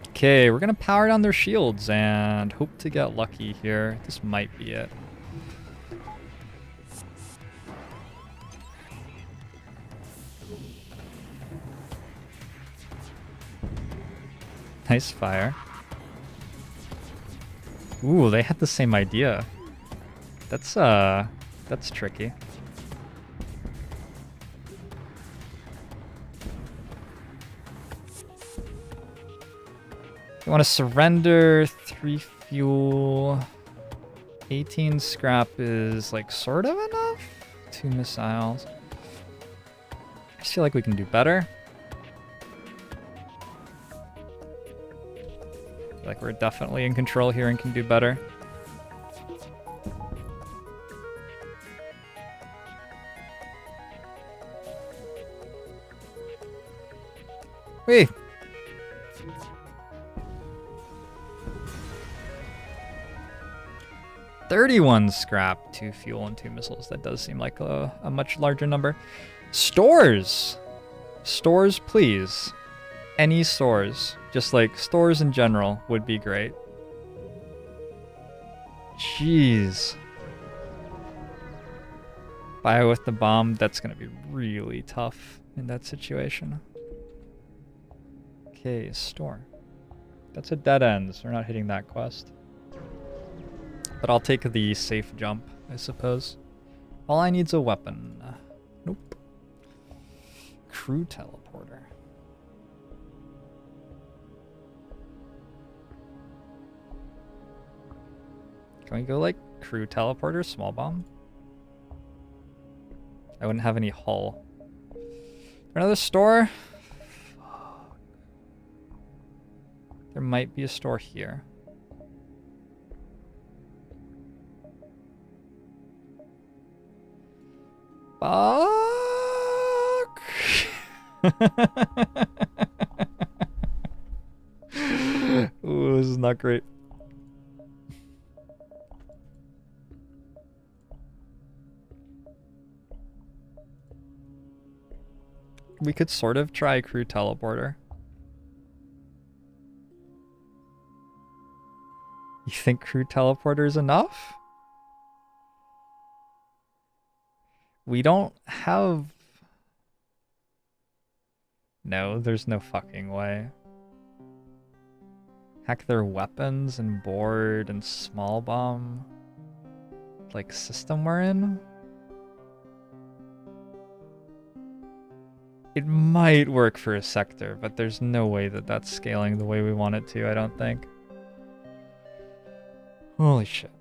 Okay, we're gonna power down their shields and hope to get lucky here. This might be it. Nice fire. Ooh, they had the same idea. That's tricky. You want to surrender 3 fuel. 18 scrap is like sort of enough. 2 missiles. I just feel like we can do better. I feel like we're definitely in control here and can do better. Wait. $31 scrap, 2 fuel, and 2 missiles. That does seem like a much larger number. Stores! Stores, please. Any stores. Just like stores in general would be great. Jeez. Bio with the bomb, that's gonna be really tough in that situation. Okay, store. That's a dead end, so we're not hitting that quest. But I'll take the safe jump, I suppose. All I need's a weapon. Nope. Crew teleporter. Can we go like crew teleporter, small bomb? I wouldn't have any hull. Another store? Fuck. There might be a store here. Fuck. Ooh, this is not great. We could sort of try crew teleporter. You think crew teleporter is enough? We don't have... No, there's no fucking way. Hack their weapons and board and small bomb. Like system we're in? It might work for a sector, but there's no way that that's scaling the way we want it to, I don't think. Holy shit.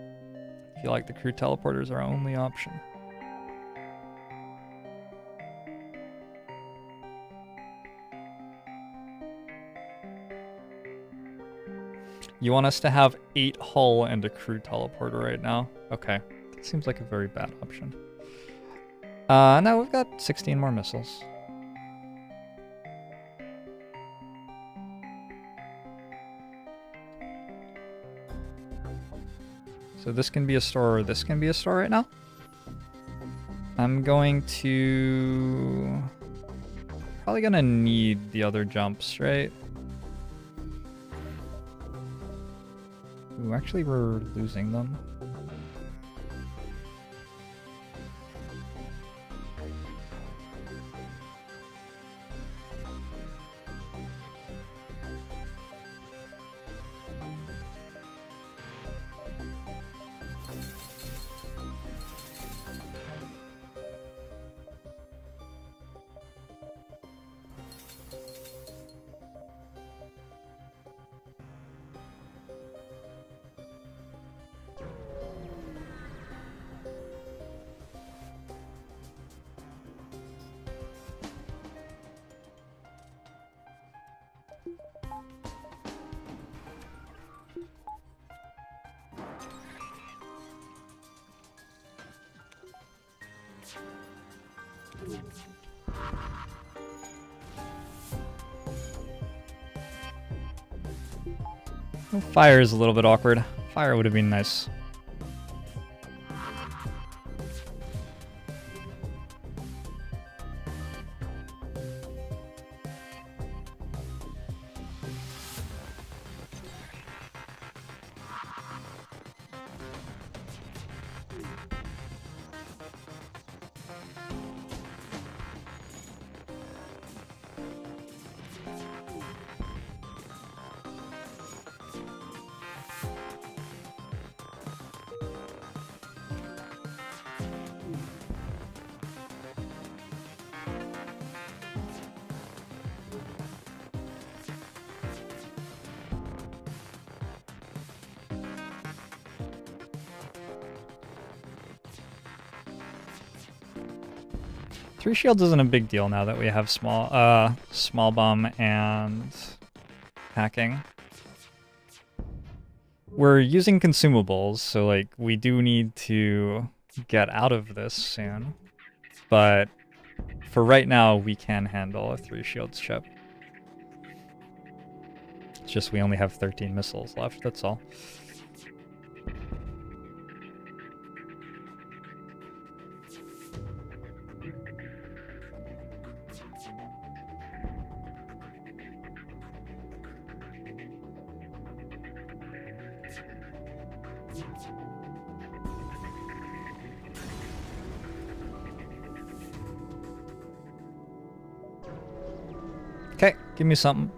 I feel like the crew teleporter is our only option. You want us to have 8 hull and a crew teleporter right now? Okay. That seems like a very bad option. No, we've got 16 more missiles. So this can be a store or this can be a store right now. I'm going to... Probably gonna need the other jumps, right? Ooh, actually we're losing them. Fire is a little bit awkward. Fire would have been nice. Three shields isn't a big deal now that we have small bomb and hacking. We're using consumables, so like we do need to get out of this soon. But For right now, we can handle a 3 shields ship. It's just we only have 13 missiles left, that's all. Okay, give me something.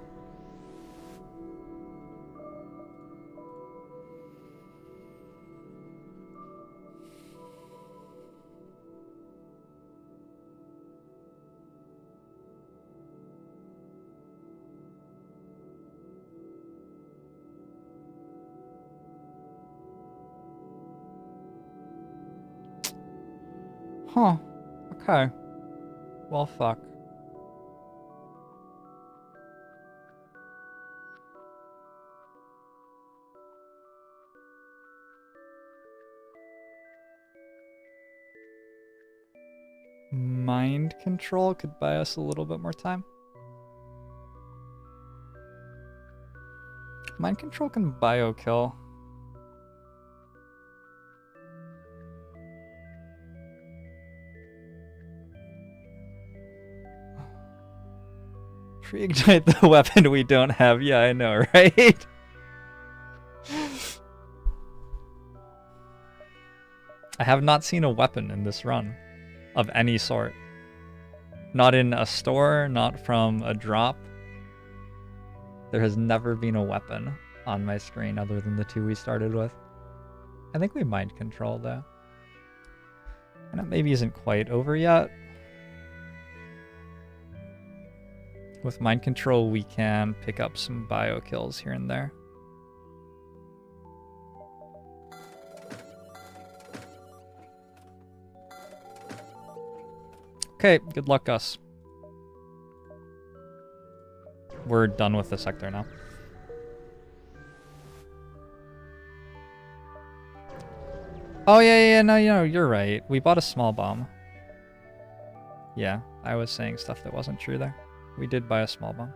Huh. Okay. Well, fuck. Mind control could buy us a little bit more time. Mind control can bio kill. Pre-ignite the weapon we don't have. Yeah, I know, right? I have not seen a weapon in this run of any sort. Not in a store, not from a drop. There has never been a weapon on my screen other than the 2 we started with. I think we mind control though. And it maybe isn't quite over yet. With mind control, we can pick up some bio kills here and there. Okay, good luck, Gus. We're done with the sector now. Oh, yeah, no, you're right. We bought a small bomb. Yeah, I was saying stuff that wasn't true there. We did buy a small bomb.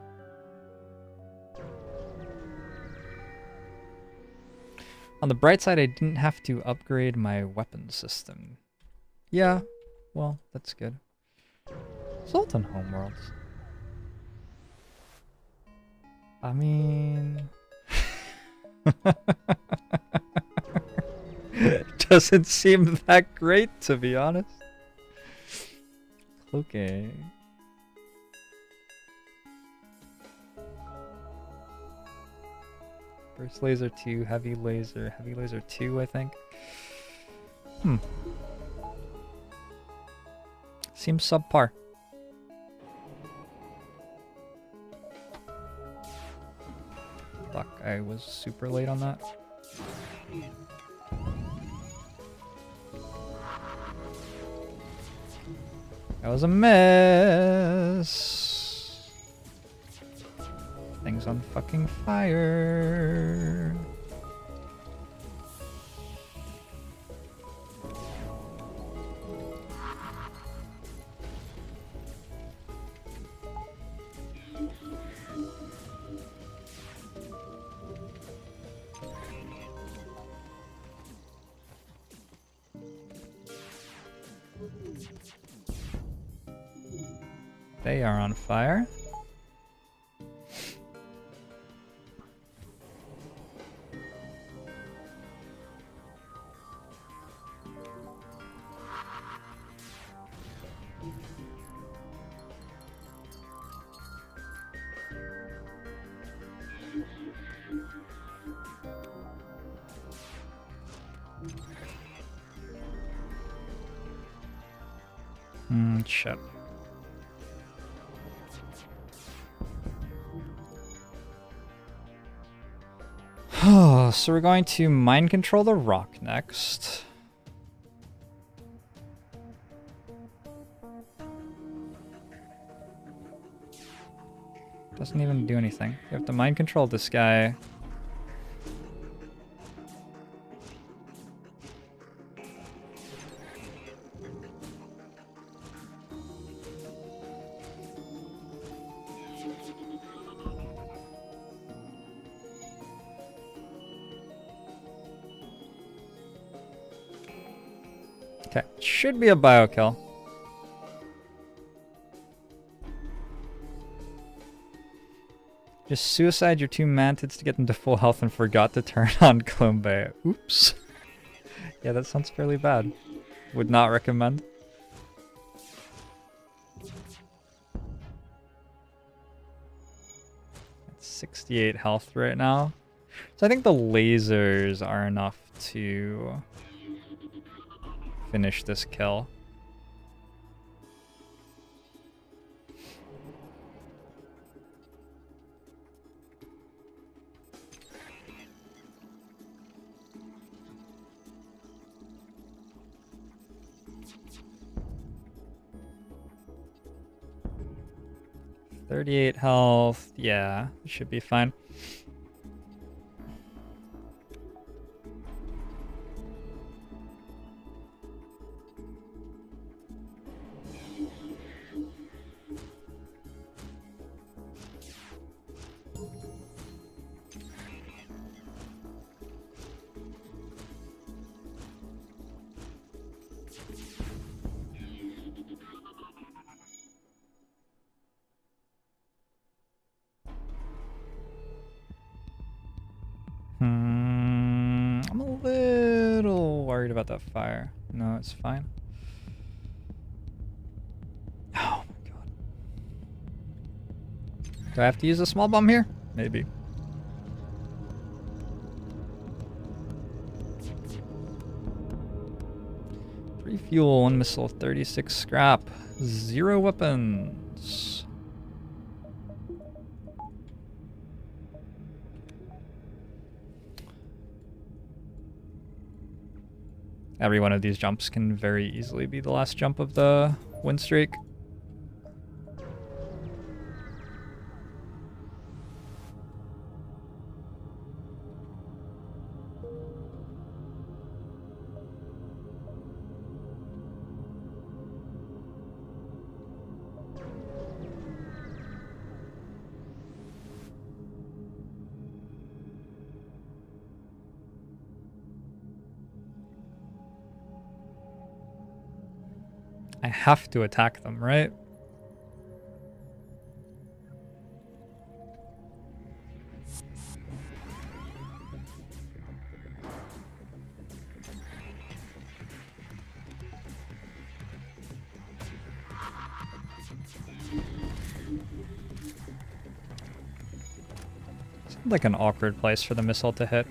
On the bright side, I didn't have to upgrade my weapon system. Yeah, well, that's good. Sultan homeworlds. I mean... Doesn't seem that great, to be honest. Okay. Burst laser 2, heavy laser 2, I think. Seems subpar. Fuck, I was super late on that. That was a miss. Things on fucking fire. They are on fire. Shit. So we're going to mind control the rock next. Doesn't even do anything. You have to mind control this guy. Okay, should be a bio kill. Just suicide your 2 mantids to get them to full health and forgot to turn on Clone Bay. Oops. Yeah, that sounds fairly bad. Would not recommend. It's 68 health right now. So I think the lasers are enough to finish this kill. $38 health. Yeah, it should be fine. I'm a little worried about that fire. No, it's fine. Oh my god. Do I have to use a small bomb here? Maybe. Three fuel, 1 missile, 36 scrap, 0 weapons. Every one of these jumps can very easily be the last jump of the win streak. I have to attack them, right? Seems like an awkward place for the missile to hit.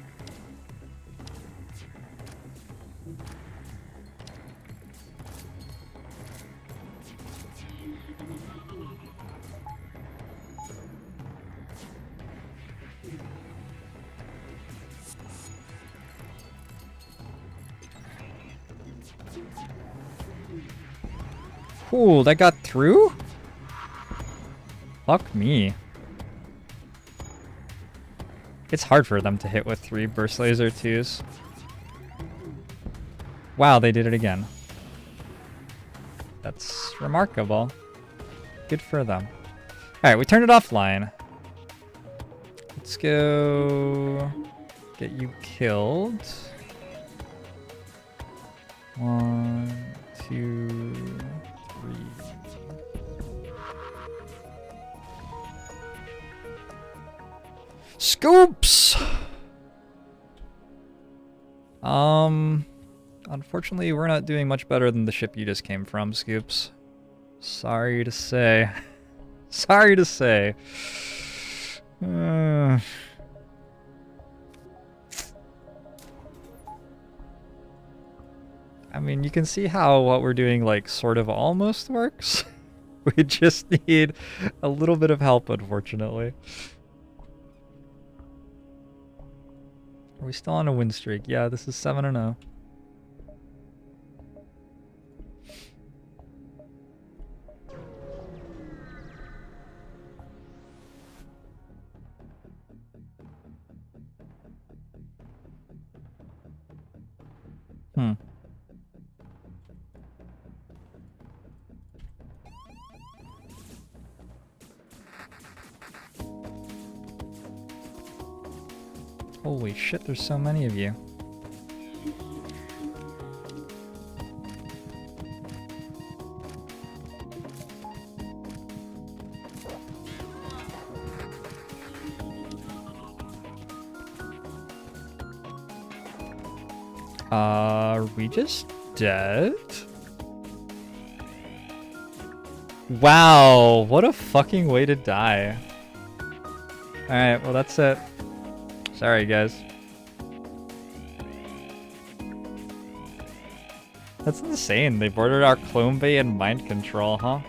Ooh, that got through? Fuck me. It's hard for them to hit with 3 burst laser 2s. Wow, they did it again. That's remarkable. Good for them. Alright, we turned it offline. Let's go get you killed. 1, 2, 3. Scoops! Unfortunately, we're not doing much better than the ship you just came from, Scoops. Sorry to say. Sorry to say. I mean, you can see how what we're doing, like, sort of almost works. We just need a little bit of help, unfortunately. Are we still on a win streak? Yeah, this is 7-0. Holy shit, there's so many of you. Are we just dead? Wow, what a fucking way to die. Alright, well that's it. Sorry guys. That's insane. They bordered our clone bay and mind control, huh?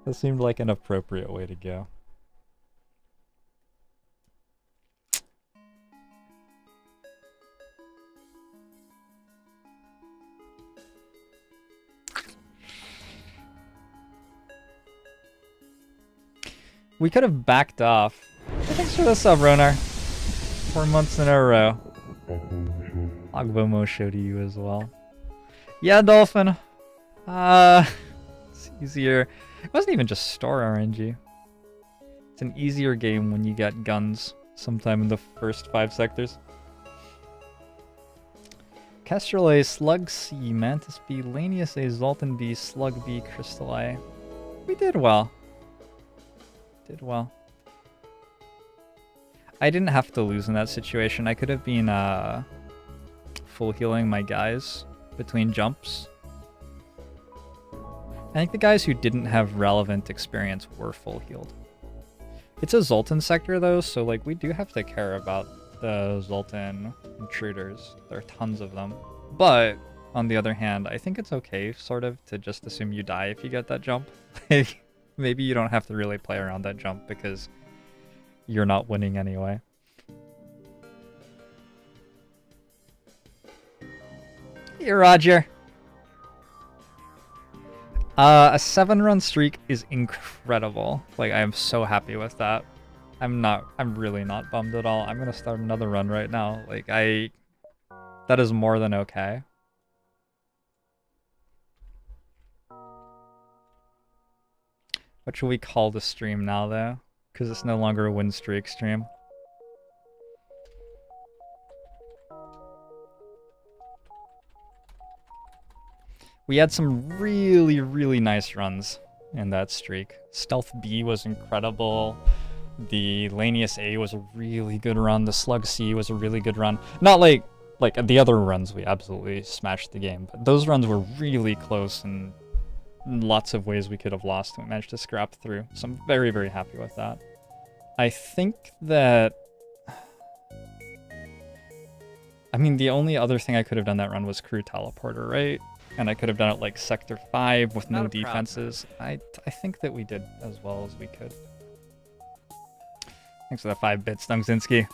That seemed like an appropriate way to go. We could have backed off. Thanks for the sub, Ronar. 4 months in a row. Ogbomo show to you as well. Yeah, Dolphin. It's easier. It wasn't even just store RNG. It's an easier game when you get guns sometime in the first 5 sectors. Kestrel A, Slug C, Mantis B, Lanius A, Zoltan B, Slug B, Crystal A. We did well. Did well. I didn't have to lose in that situation. I could have been full healing my guys between jumps. I think the guys who didn't have relevant experience were full healed. It's a Zoltan sector though, so like we do have to care about the Zoltan intruders. There are tons of them. But on the other hand, I think it's okay sort of to just assume you die if you get that jump. Maybe you don't have to really play around that jump because you're not winning anyway. Hey, Roger. A 7-run streak is incredible. Like, I am so happy with that. I'm really not bummed at all. I'm gonna start another run right now. Like, that is more than okay. What should we call the stream now, though? Because it's no longer a win streak stream. We had some really, really nice runs in that streak. Stealth B was incredible. The Lanius A was a really good run. The Slug C was a really good run. Not like the other runs, we absolutely smashed the game. But those runs were really close and in lots of ways we could have lost and we managed to scrap through. So I'm very, very happy with that. I think that... I mean, the only other thing I could have done that run was crew teleporter, right? And I could have done it like Sector 5 with no defenses. I think that we did as well as we could. Thanks for the 5 bits, Dungzinski.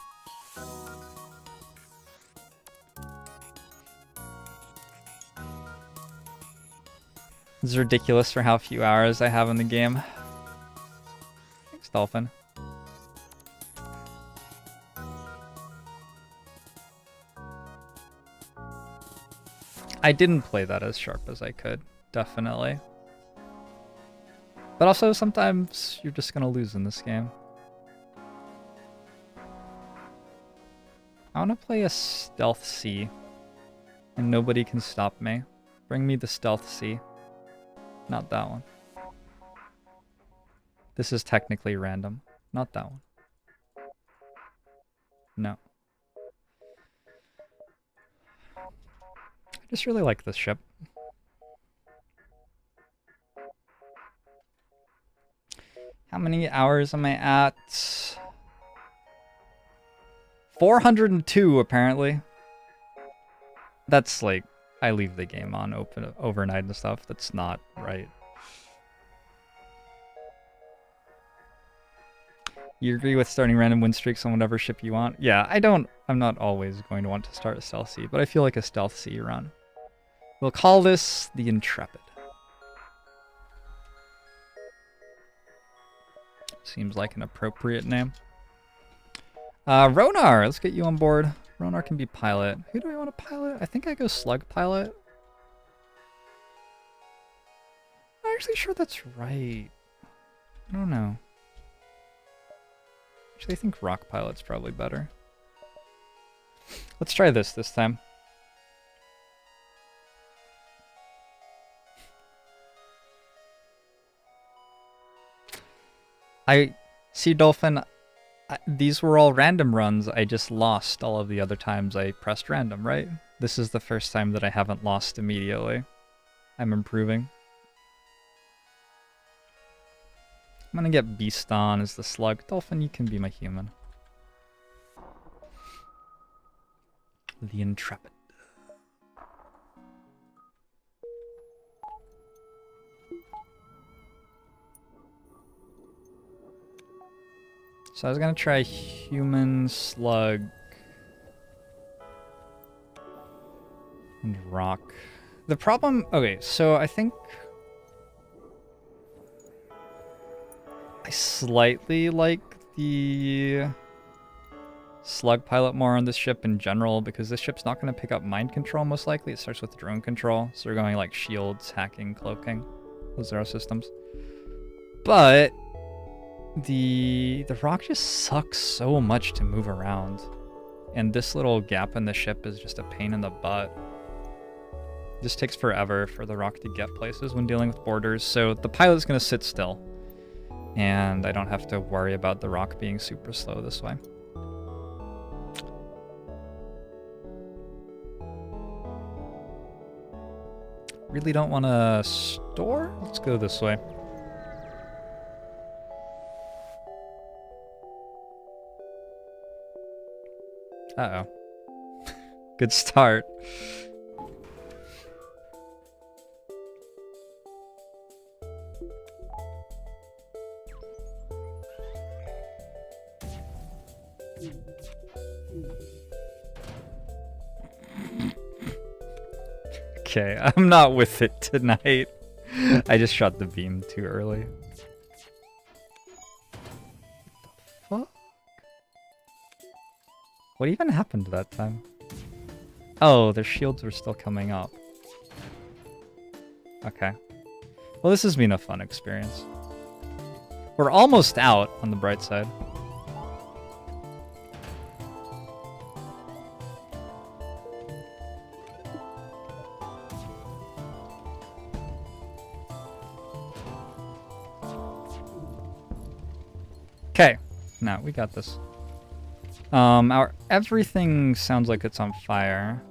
This is ridiculous for how few hours I have in the game. Thanks, Dolphin. I didn't play that as sharp as I could, definitely. But also, sometimes you're just gonna lose in this game. I wanna play a Stealth C. And nobody can stop me. Bring me the Stealth C. Not that one. This is technically random. Not that one. No. I just really like this ship. How many hours am I at? 402 apparently. That's like, I leave the game on open overnight and stuff. That's not right. You agree with starting random win streaks on whatever ship you want? Yeah, I'm not always going to want to start a Stealth C, but I feel like a Stealth C run. We'll call this the Intrepid. Seems like an appropriate name. Ronar, let's get you on board. Ronar can be pilot. Who do I want to pilot? I think I go Slug pilot. I'm actually sure that's right. I don't know. Actually, I think Rock pilot's probably better. Let's try this time. See, Dolphin, these were all random runs. I just lost all of the other times I pressed random, right? This is the first time that I haven't lost immediately. I'm improving. I'm gonna get Beast on as the slug. Dolphin, you can be my human. The Intrepid. So I was gonna try human, slug, and rock. The problem, okay, so I think I slightly like the slug pilot more on this ship in general because this ship's not going to pick up mind control most likely. It starts with drone control, so we're going like shields, hacking, cloaking, those are our systems. But the rock just sucks so much to move around, and this little gap in the ship is just a pain in the butt. It just takes forever for the rock to get places when dealing with borders, so the pilot's going to sit still. And I don't have to worry about the rock being super slow this way. Really don't want to store? Let's go this way. Uh-oh. Good start. Okay, I'm not with it tonight. I just shot the beam too early. What the fuck? What even happened that time? Oh, their shields were still coming up. Okay. Well, this has been a fun experience. We're almost out on the bright side. Okay, now we got this. Our everything sounds like it's on fire.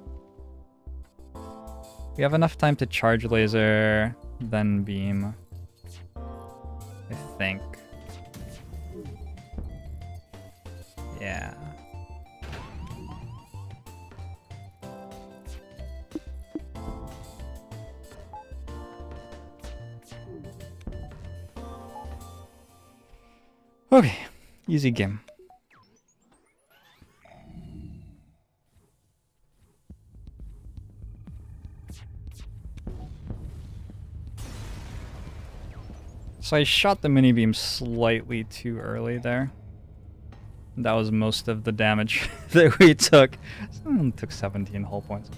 We have enough time to charge laser, then beam. I think. Yeah. Okay, easy game. So I shot the mini beam slightly too early there. That was most of the damage that we took. Took 17 hull points.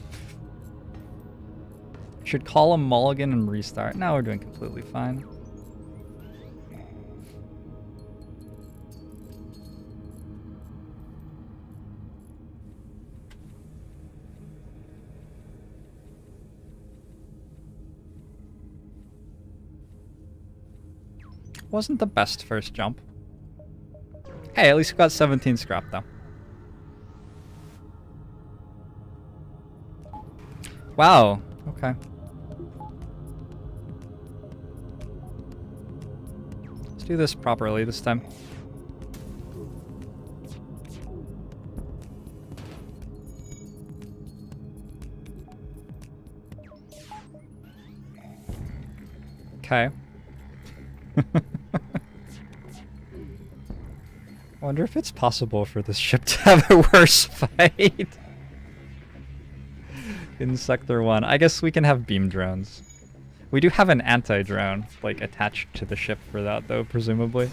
Should call a mulligan and restart. Now we're doing completely fine. Wasn't the best first jump. Hey, at least we got 17 scrap though. Wow, okay. Let's do this properly this time. Okay. I wonder if it's possible for this ship to have a worse fight. In Sector 1. I guess we can have beam drones. We do have an anti-drone, like, attached to the ship for that, though, presumably.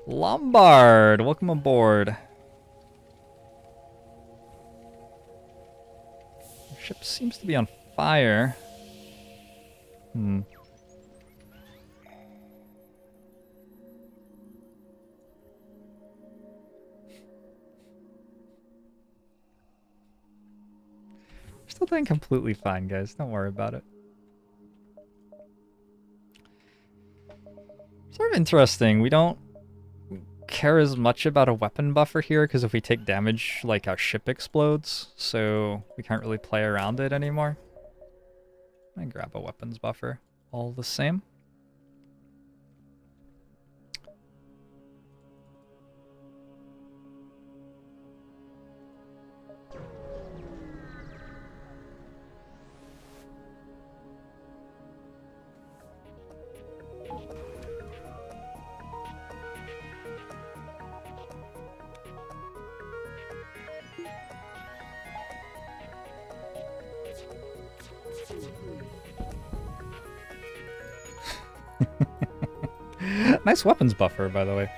Lombard! Welcome aboard. The ship seems to be on fire. Still doing completely fine, guys. Don't worry about it. interesting. We don't care as much about a weapon buffer here because if we take damage, like our ship explodes, so we can't really play around it anymore. I grab a weapons buffer all the same. Nice weapons buffer, by the way.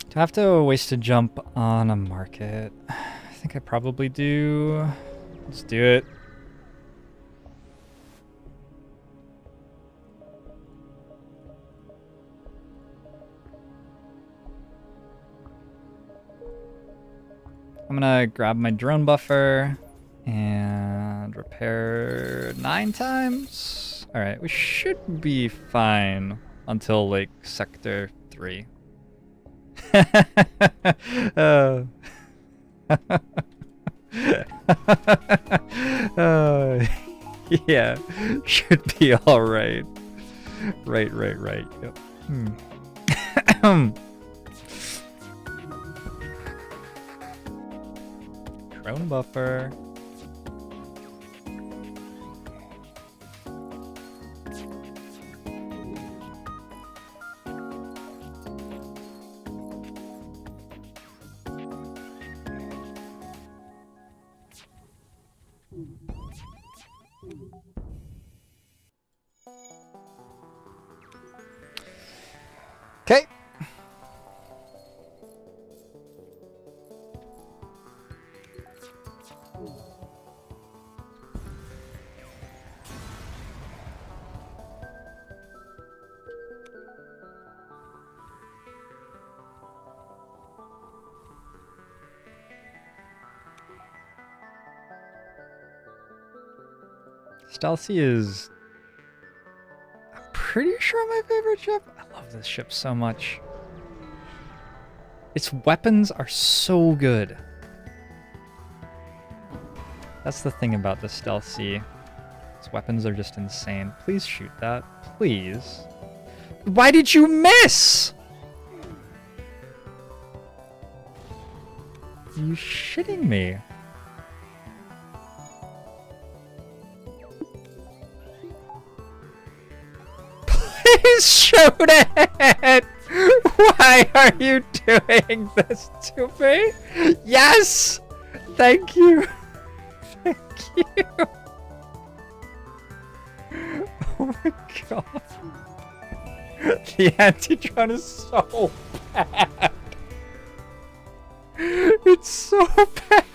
Do I have to waste a jump on a market? I think I probably do. Let's do it. I'm gonna grab my drone buffer and repair 9 times. All right, we should be fine until like sector 3. Yeah, should be all right. Right. Yep. Drone buffer. Okay. Stealthy is, I'm pretty sure, my favorite ship. I love this ship so much. Its weapons are so good. That's the thing about the Stealthy. Its weapons are just insane. Please shoot that. Please. Why did you miss? Are you shitting me? Please shoot it! Why are you doing this to me? Yes! Thank you. Thank you. Oh my god. The anti-drone is so bad. It's so bad.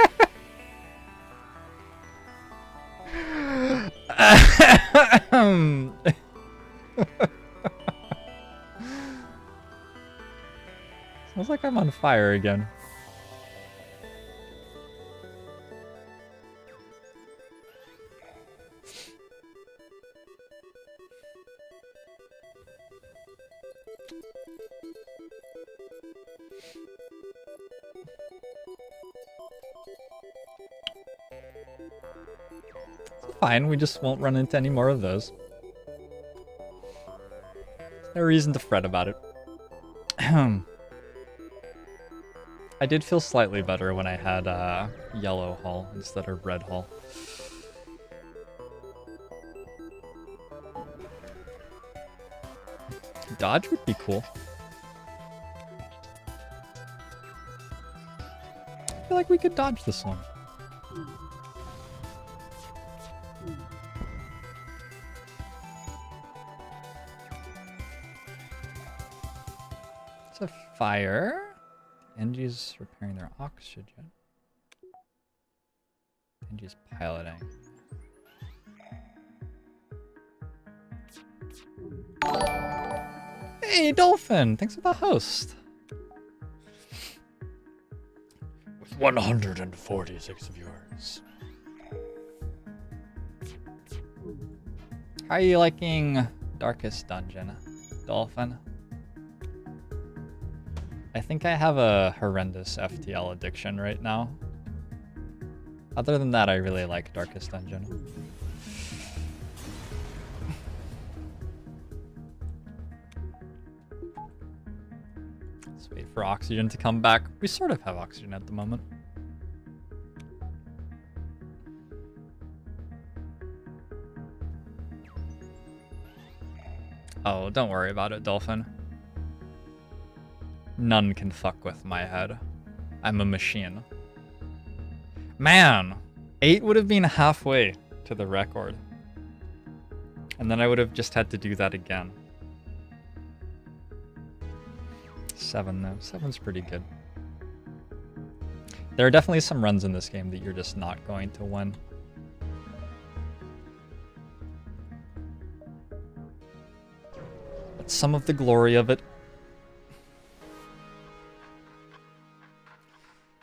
Sounds like I'm on fire again. It's fine, we just won't run into any more of those. No reason to fret about it. I did feel slightly better when I had yellow hull instead of red hull. Dodge would be cool. I feel like we could dodge this one. It's a Fire. Engie's repairing their oxygen. Engie's piloting. Hey, Dolphin! Thanks for the host. With 146 viewers. How are you liking Darkest Dungeon, Dolphin? I think I have a horrendous FTL addiction right now. Other than that, I really like Darkest Dungeon. Let's wait for oxygen to come back. We sort of have oxygen at the moment. Oh, don't worry about it, Dolphin. None can fuck with my head. I'm a machine. Man, 8 would have been halfway to the record. And then I would have just had to do that again. 7 though. 7's pretty good. There are definitely some runs in this game that you're just not going to win. But some of the glory of it.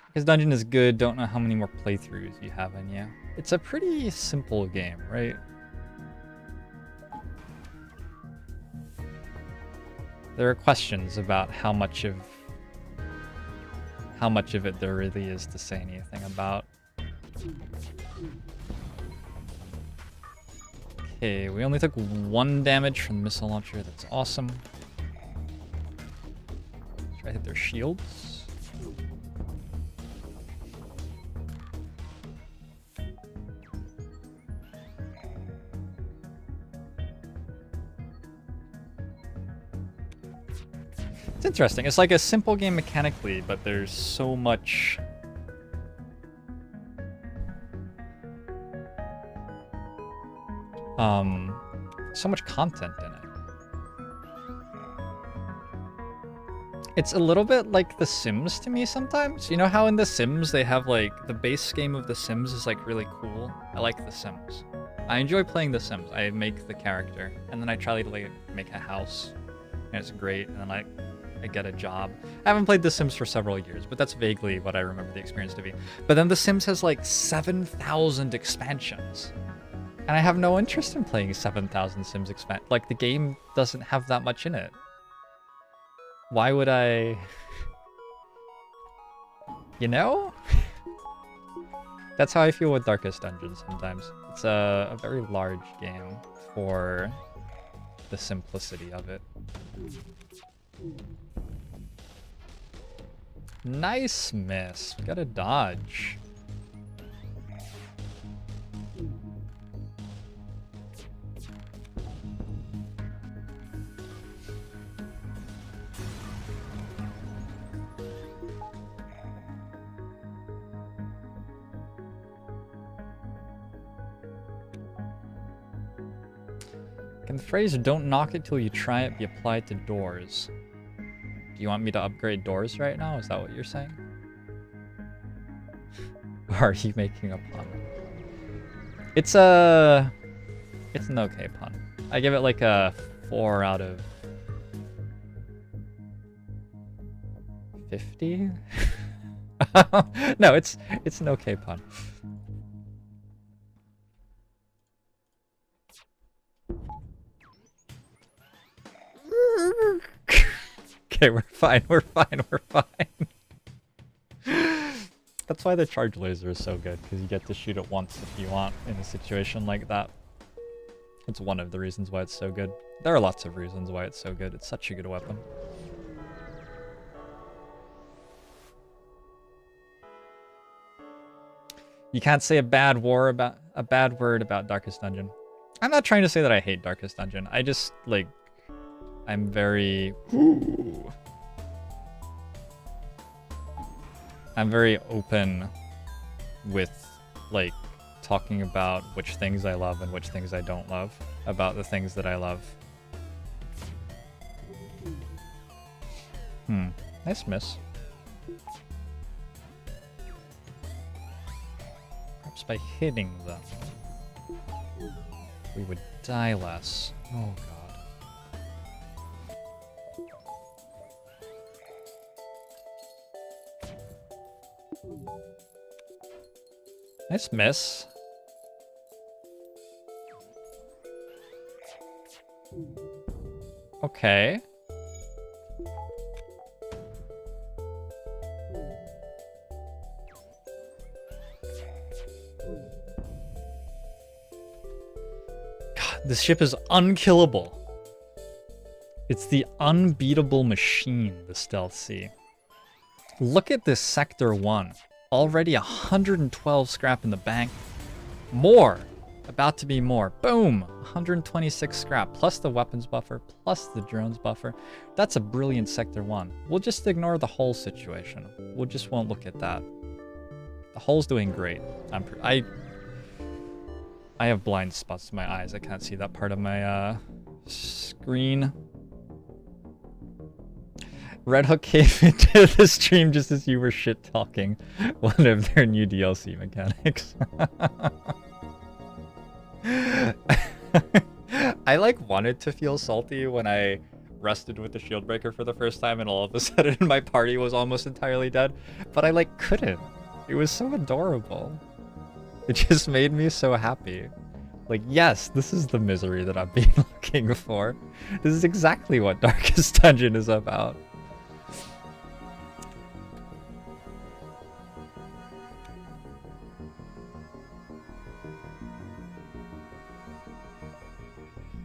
Because Dungeon is good, don't know how many more playthroughs you have in you. It's a pretty simple game, right? There are questions about how much of it there really is to say anything about. Okay, we only took 1 damage from the missile launcher. That's awesome. Try to hit their shields. It's interesting. It's like a simple game mechanically, but there's so much... so much content in it. It's a little bit like The Sims to me sometimes. You know how in The Sims they have like, the base game of The Sims is like really cool? I like The Sims. I enjoy playing The Sims. I make the character, and then I try to like make a house, and it's great, and then I get a job. I haven't played The Sims for several years, but that's vaguely what I remember the experience to be. But then The Sims has like 7,000 expansions. And I have no interest in playing 7,000 Sims expansion. Like, the game doesn't have that much in it. Why would I... You know? That's how I feel with Darkest Dungeon sometimes. It's a very large game for the simplicity of it. Nice miss. We got a dodge. Can the phrase "don't knock it till you try it" be applied to doors? Do you want me to upgrade doors right now? Is that what you're saying? Or are you making a pun? It's an okay pun. I give it like a 4 out of 50? No, it's an okay pun. Okay, we're fine, we're fine, we're fine. That's why the charge laser is so good, because you get to shoot it once if you want in a situation like that. It's one of the reasons why it's so good. There are lots of reasons why it's so good. It's such a good weapon. You can't say a bad word about Darkest Dungeon. I'm not trying to say that I hate Darkest Dungeon. I just, like, I'm very... Ooh. I'm very open with, like, talking about which things I love and which things I don't love about the things that I love. Nice miss. Perhaps by hitting them, we would die less. Oh god. Nice miss. Okay. God, this ship is unkillable. It's the unbeatable machine, the Stealth Sea. Look at this Sector 1. Already 112 scrap in the bank. More! About to be more. Boom! 126 scrap, plus the weapons buffer, plus the drones buffer. That's a brilliant Sector 1. We'll just ignore the hull situation. We just won't look at that. The hull's doing great. I have blind spots to my eyes. I can't see that part of my screen. Red Hook came into the stream just as you were shit-talking one of their new DLC mechanics. I like wanted to feel salty when I rested with the shield breaker for the first time and all of a sudden my party was almost entirely dead, but I like couldn't. It was so adorable. It just made me so happy. Like, yes, this is the misery that I've been looking for. This is exactly what Darkest Dungeon is about.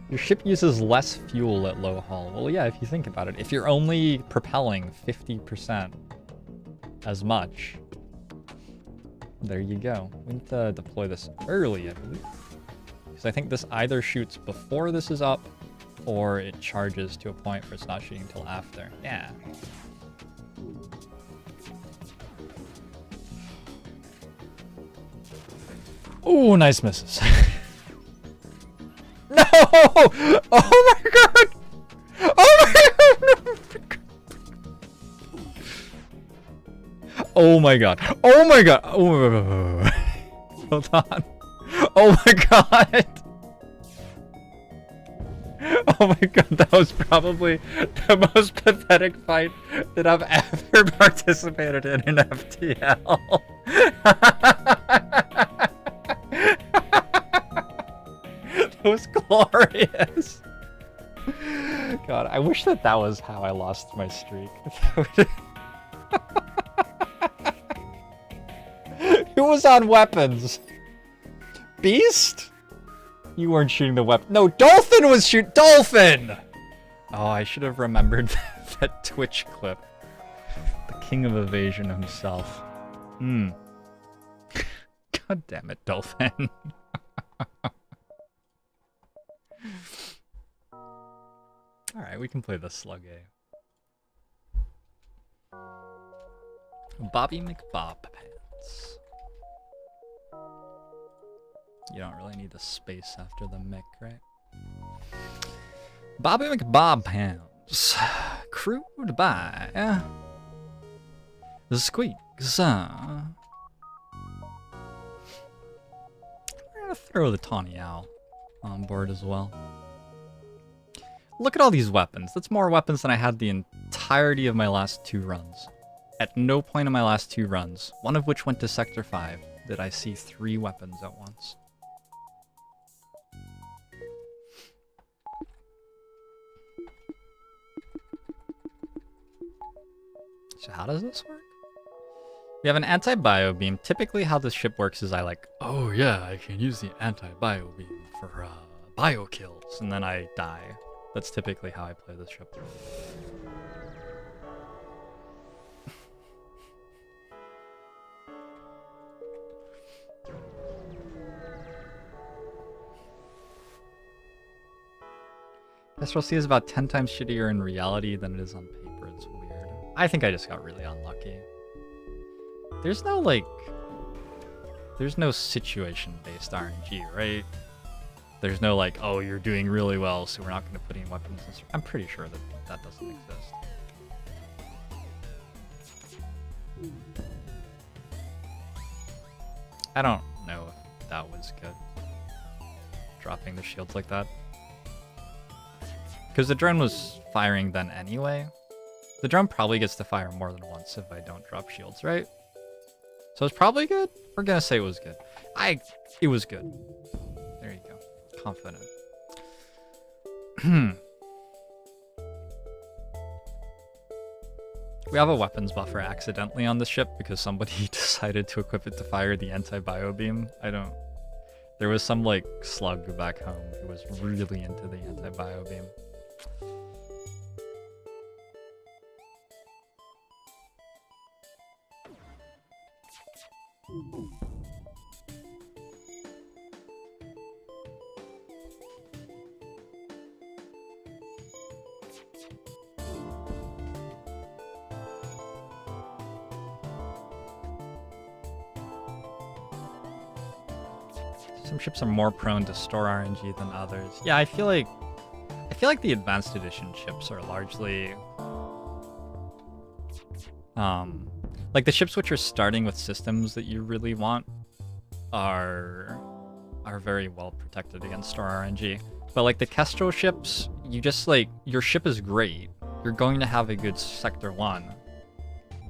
Your ship uses less fuel at low hull. Well, yeah, if you think about it. If you're only propelling 50% as much, there you go. We need to deploy this early, I believe. Because I think this either shoots before this is up, or it charges to a point where it's not shooting until after. Yeah. Ooh, nice misses. No! Oh my god! Oh my god! Oh my god! Oh my god! Oh, hold on. Oh my god! Oh my god, that was probably the most pathetic fight that I've ever participated in FTL. It was glorious. God, I wish that was how I lost my streak. Who was on weapons? Beast? You weren't shooting the weapon. No, Dolphin was shooting. Dolphin! Oh, I should have remembered that Twitch clip. The king of evasion himself. God damn it, Dolphin. Alright, we can play the slug A. Bobby McBob pants. You don't really need the space after the Mick, right? Bobby McBob pants. Crewed by the Squeaks. We're gonna throw the Tawny Owl on board as well. Look at all these weapons. That's more weapons than I had the entirety of my last 2 runs. At no point in my last 2 runs, one of which went to Sector 5, did I see 3 weapons at once. So how does this work? We have an anti-bio beam. Typically how this ship works is I like, oh yeah, I can use the anti-bio beam for bio kills, and then I die. That's typically how I play this ship. Kestrel C is about 10 times shittier in reality than it is on paper. It's weird. I think I just got really unlucky. There's no, like... There's no situation-based RNG, right? There's no, like, oh, you're doing really well, so we're not going to put any weapons in. I'm pretty sure that that doesn't exist. I don't know if that was good. Dropping the shields like that. Because the drone was firing then anyway. The drone probably gets to fire more than once if I don't drop shields, right? So it's probably good? We're gonna say it was good. It was good. There you go. Confident. We have a weapons buffer accidentally on the ship because somebody decided to equip it to fire the anti-bio beam. There was some like slug back home who was really into the anti-bio beam. Some ships are more prone to store RNG than others. Yeah, I feel like the advanced edition ships are largely like the ships which are starting with systems that you really want are very well protected against store RNG. But like the Kestrel ships, you just like your ship is great. You're going to have a good sector 1.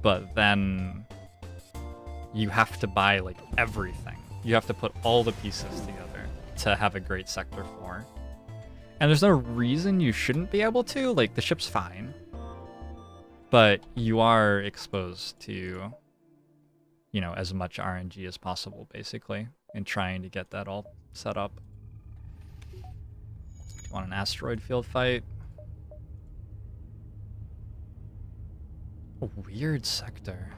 But then you have to buy like everything. You have to put all the pieces together to have a great sector 4. And there's no reason you shouldn't be able to. Like, the ship's fine. But you are exposed to, you know, as much RNG as possible, basically, in trying to get that all set up. Do you want an asteroid field fight? A weird sector.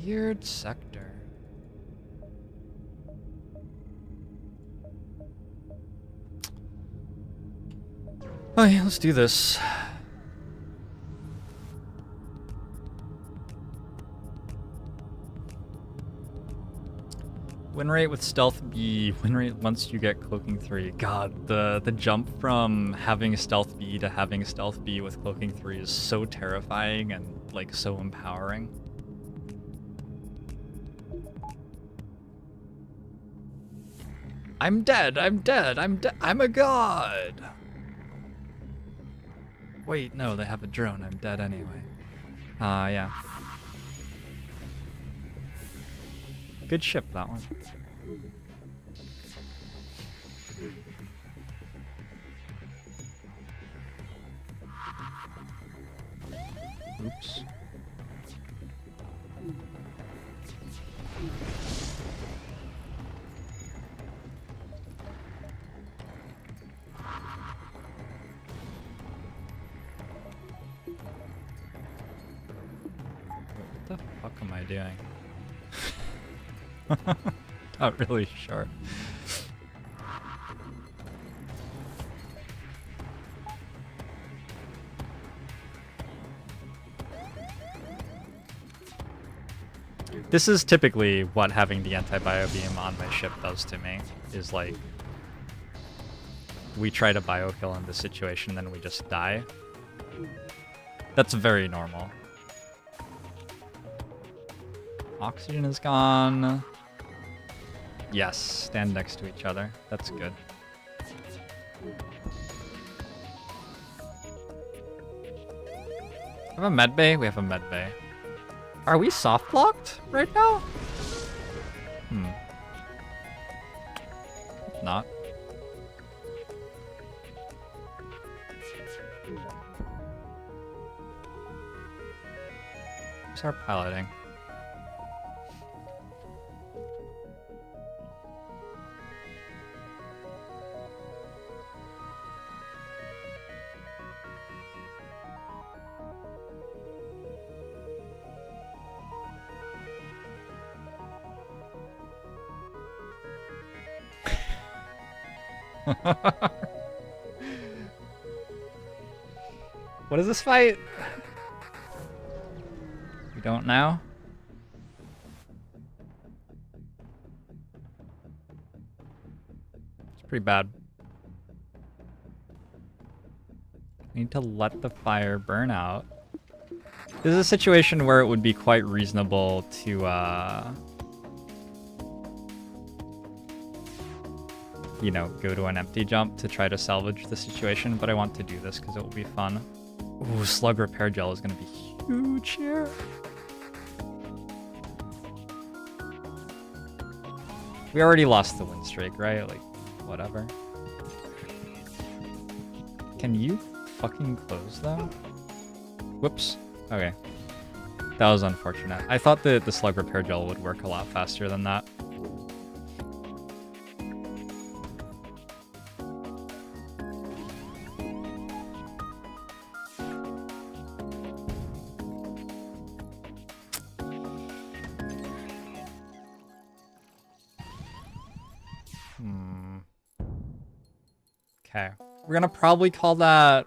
Weird sector. Oh yeah, let's do this. Win rate with stealth B, win rate once you get cloaking 3. God, the jump from having stealth B to having stealth B with cloaking 3 is so terrifying and like so empowering. I'm dead, I'm dead, I'm a god! Wait, no, they have a drone, I'm dead anyway. Yeah. Good ship, that one. Oops. What the fuck am I doing? Not really sure. This is typically what having the anti-bio beam on my ship does to me, is like, we try to biokill in this situation, then we just die. That's very normal. Oxygen is gone. Yes, stand next to each other. That's good. We have a med bay? We have a med bay. Are we soft locked right now? Not. Start piloting. What is this fight? We don't know. It's pretty bad. Need to let the fire burn out. This is a situation where it would be quite reasonable to, you know, go to an empty jump to try to salvage the situation, but I want to do this because it will be fun. Ooh, slug repair gel is going to be huge here. We already lost the win streak, right? Like, whatever. Can you fucking close though? Whoops. Okay. That was unfortunate. I thought the slug repair gel would work a lot faster than that. Okay. We're gonna probably call that